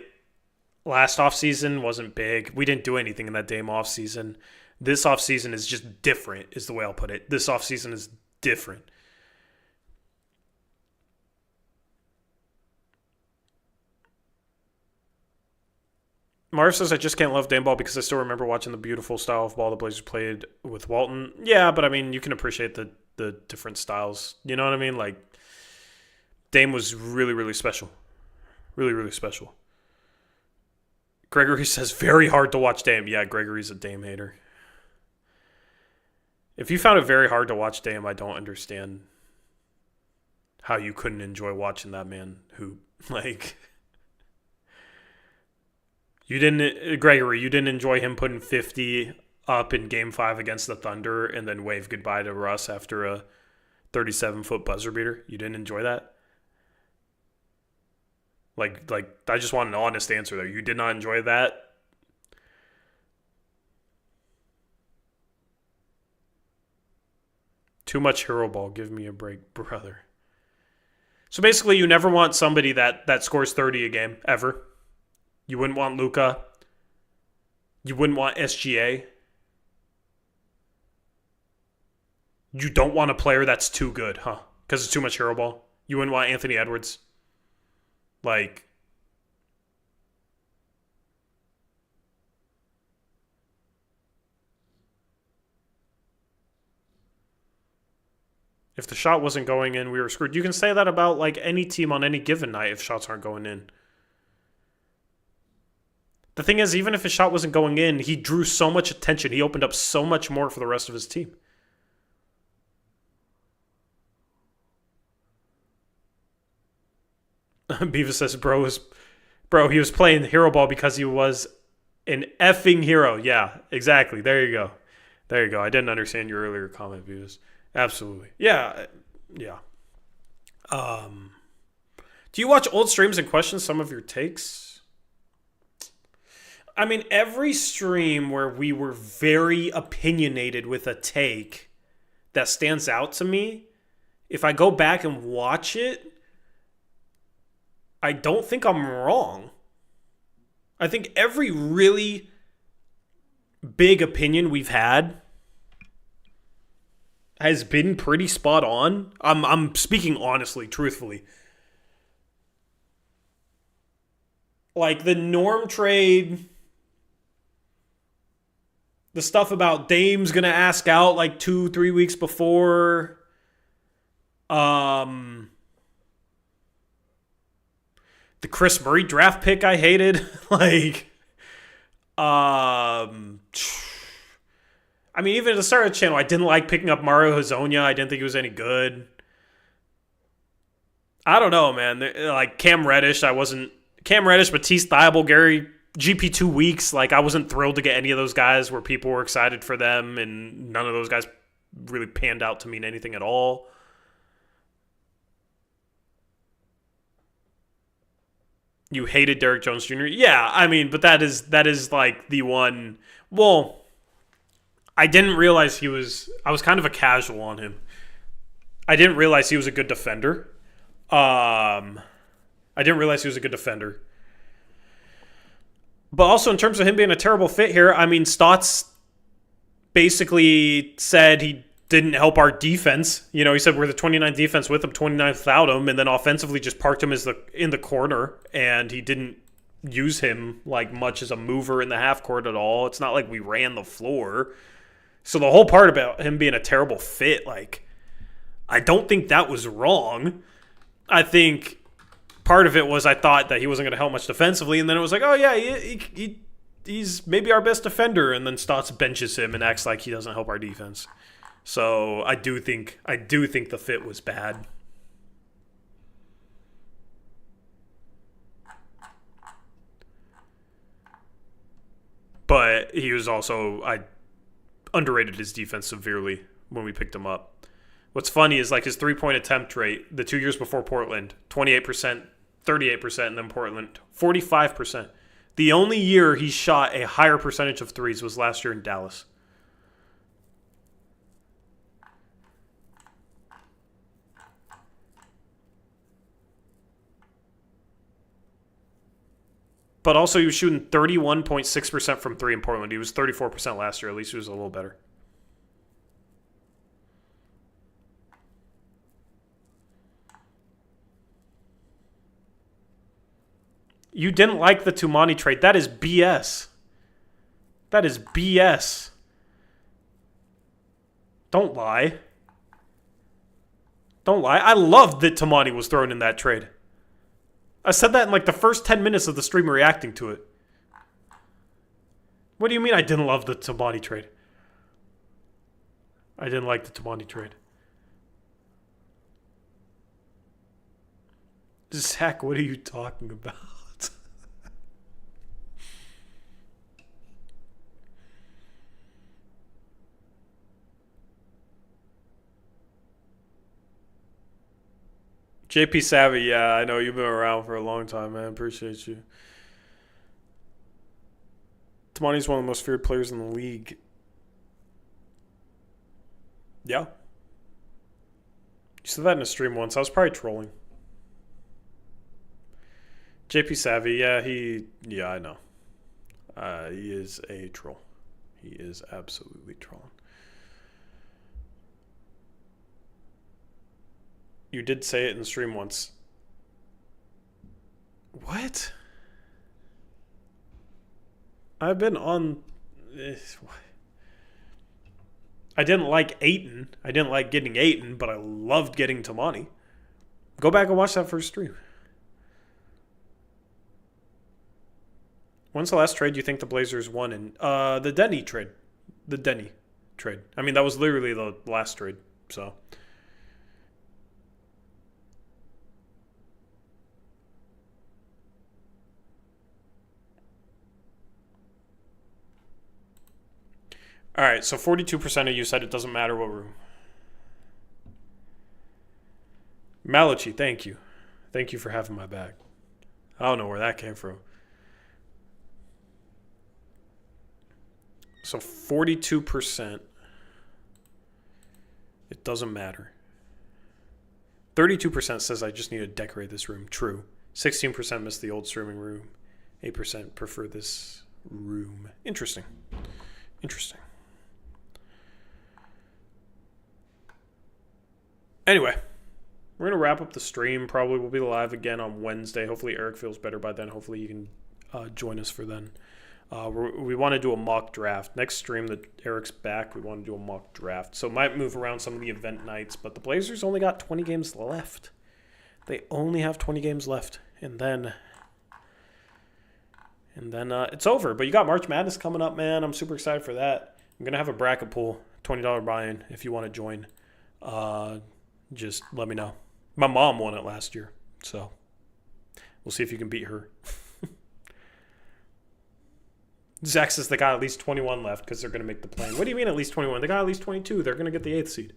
last offseason wasn't big. We didn't do anything in that Dame offseason. This offseason is just different, is the way I'll put it. This offseason is different. Marv says, I just can't love Dame ball because I still remember watching the beautiful style of ball the Blazers played with Walton. Yeah, but I mean, you can appreciate the different styles. You know what I mean? Like, Dame was really, really special. Really, really special. Gregory says, very hard to watch Dame. Yeah, Gregory's a Dame hater. If you found it very hard to watch Dame, I don't understand how you couldn't enjoy watching that man hoop. Like, you didn't enjoy him putting 50 up in Game 5 against the Thunder and then wave goodbye to Russ after a 37-foot buzzer beater? You didn't enjoy that? Like, I just want an honest answer there. You did not enjoy that? Too much hero ball. Give me a break, brother. So basically, you never want somebody that scores 30 a game, ever. You wouldn't want Luka. You wouldn't want SGA. You don't want a player that's too good, huh? Because it's too much hero ball. You wouldn't want Anthony Edwards. Like, if the shot wasn't going in, we were screwed. You can say that about like any team on any given night if shots aren't going in. The thing is, even if his shot wasn't going in, he drew so much attention. He opened up so much more for the rest of his team. Beavis says, he was playing hero ball because he was an effing hero. Yeah, exactly. There you go. I didn't understand your earlier comment, Beavis. Absolutely. Yeah. Do you watch old streams and question some of your takes? I mean, every stream where we were very opinionated with a take that stands out to me, if I go back and watch it, I don't think I'm wrong. I think every really big opinion we've had has been pretty spot on. I'm speaking honestly, truthfully. Like the Norm trade, the stuff about Dame's gonna ask out like 2-3 weeks before. The Chris Murray draft pick I hated. I mean, even at the start of the channel, I didn't like picking up Mario Hezonja. I didn't think he was any good. I don't know, man. Like Cam Reddish, Matisse Thybulle, Gary, GP 2 weeks. Like, I wasn't thrilled to get any of those guys where people were excited for them, and none of those guys really panned out to mean anything at all. You hated Derrick Jones Jr.? Yeah, I mean, but that is like the one. Well, I didn't realize I was kind of a casual on him. I didn't realize he was a good defender. But also in terms of him being a terrible fit here, I mean, Stotts basically said he didn't help our defense. You know, he said we're the 29th defense with him, 29th without him, and then offensively just parked him in the corner, and he didn't use him like much as a mover in the half court at all. It's not like we ran the floor. So the whole part about him being a terrible fit, like, I don't think that was wrong. I think part of it was I thought that he wasn't going to help much defensively, and then it was like, oh yeah, he's maybe our best defender, and then Stotts benches him and acts like he doesn't help our defense. So I do think the fit was bad. But he was also, I underrated his defense severely when we picked him up. What's funny is like his 3-point attempt rate, the 2 years before Portland, 28%, 38%, and then Portland, 45%. The only year he shot a higher percentage of threes was last year in Dallas. But also he was shooting 31.6% from 3 in Portland. He was 34% last year. At least he was a little better. You didn't like the Tumani trade. That is BS. That is BS. Don't lie. Don't lie. I loved that Tumani was thrown in that trade. I said that in like the first 10 minutes of the stream reacting to it. What do you mean I didn't love the Tumani trade? I didn't like the Tumani trade. Zach, what are you talking about? JP Savvy, yeah, I know you've been around for a long time, man. Appreciate you. Tamani's one of the most feared players in the league. Yeah. You said that in a stream once. I was probably trolling. JP Savvy, yeah, I know. He is a troll. He is absolutely trolling. You did say it in the stream once. What? I've been on... I didn't like Ayton. I didn't like getting Ayton, but I loved getting Tamani. Go back and watch that first stream. When's the last trade you think the Blazers won in? The Denny trade. The Denny trade. I mean, that was literally the last trade, so... All right, so 42% of you said it doesn't matter what room. Malachi, thank you. Thank you for having my back. I don't know where that came from. So 42%, it doesn't matter. 32% says I just need to decorate this room. True. 16% miss the old streaming room. 8% prefer this room. Interesting. Interesting. Anyway, we're going to wrap up the stream. Probably we'll be live again on Wednesday. Hopefully Eric feels better by then. Hopefully you can join us for then. We want to do a mock draft. Next stream that Eric's back, we want to do a mock draft. So might move around some of the event nights, but the Blazers only got 20 games left. They only have 20 games left. And then it's over. But you got March Madness coming up, man. I'm super excited for that. I'm going to have a bracket pool, $20 buy-in if you want to join. Just let me know. My mom won it last year, so we'll see if you can beat her. Zach says they got at least 21 left because they're going to make the play. What do you mean at least 21? They got at least 22. They're going to get the 8th seed.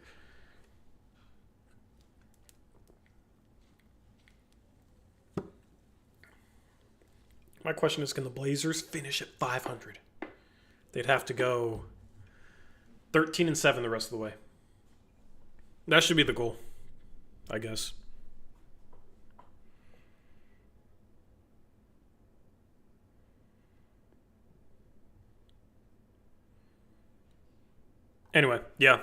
My question is, can the Blazers finish at 500? They'd have to go 13-7 the rest of the way. That should be the goal, I guess. Anyway, yeah.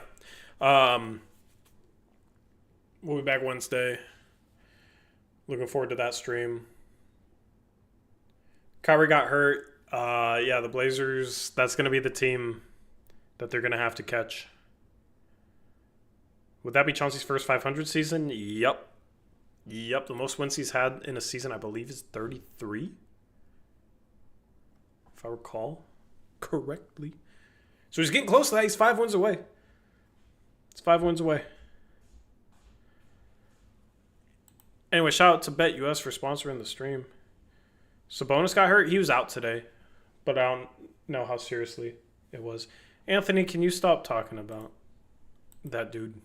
We'll be back Wednesday. Looking forward to that stream. Kyrie got hurt. Yeah, the Blazers, that's going to be the team that they're going to have to catch. Would that be Chauncey's first 500 season? Yep. Yep, the most wins he's had in a season, I believe, is 33. If I recall correctly. So he's getting close to that. He's 5 wins away. It's 5 wins away. Anyway, shout out to BetUS for sponsoring the stream. Sabonis got hurt. He was out today. but I don't know how seriously it was. Anthony, can you stop talking about that dude?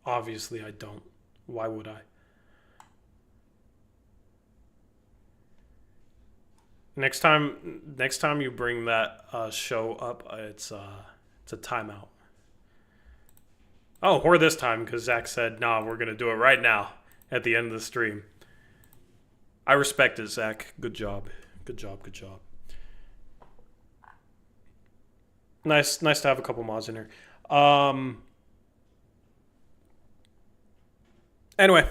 Obviously, I don't. Why would I? Next time you bring that show up, it's a timeout. Oh, or this time because Zach said, "Nah, we're gonna do it right now at the end of the stream." I respect it, Zach. Good job. Good job. Good job. Nice to have a couple mods in here. Anyway,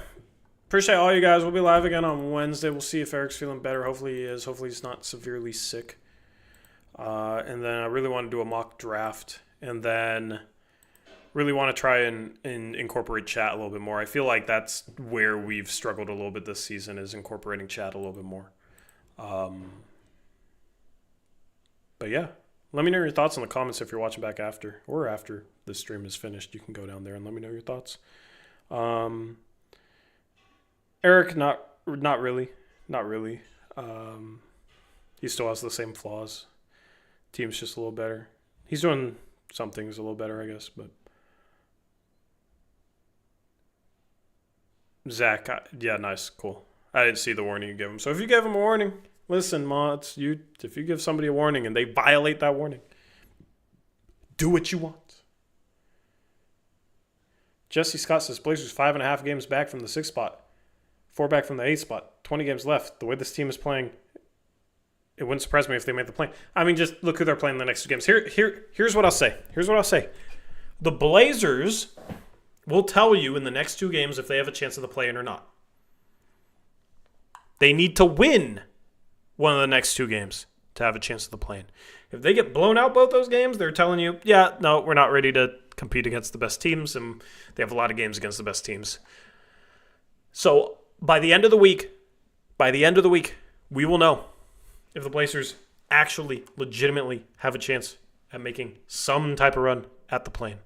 appreciate all you guys. We'll be live again on Wednesday. We'll see if Eric's feeling better. Hopefully he is. Hopefully he's not severely sick. And then I really want to do a mock draft. And then really want to try and incorporate chat a little bit more. I feel like that's where we've struggled a little bit this season, is incorporating chat a little bit more. But yeah, let me know your thoughts in the comments if you're watching back after, or after the stream is finished. You can go down there and let me know your thoughts. Eric, not really. He still has the same flaws. Team's just a little better. He's doing some things a little better, I guess, but Zach, yeah, nice, cool. I didn't see the warning you gave him. So if you gave him a warning, listen, mods, if you give somebody a warning and they violate that warning, do what you want. Jesse Scott says Blazers 5.5 games back from the 6th spot, 4 back from the 8th spot, 20 games left. The way this team is playing, it wouldn't surprise me if they made the play. I mean, just look who they're playing in the next 2 games. Here's what I'll say. The Blazers will tell you in the next 2 games if they have a chance of the play-in or not. They need to win one of the next 2 games to have a chance of the play-in. If they get blown out both those games, they're telling you, yeah, no, we're not ready to compete against the best teams, and they have a lot of games against the best teams. So by the end of the week, we will know if the Blazers actually legitimately have a chance at making some type of run at the play-in.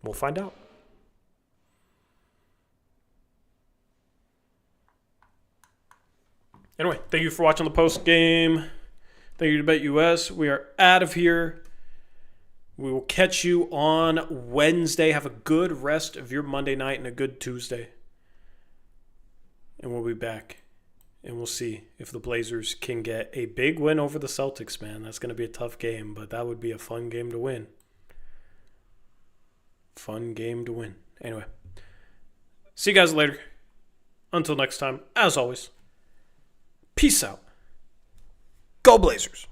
We'll find out. Anyway, thank you for watching the post game. Thank you to BetUS. We are out of here. We will catch you on Wednesday. Have a good rest of your Monday night and a good Tuesday. And we'll be back. And we'll see if the Blazers can get a big win over the Celtics, man. That's going to be a tough game, but that would be a fun game to win. Anyway, see you guys later. Until next time, as always, peace out. Go Blazers.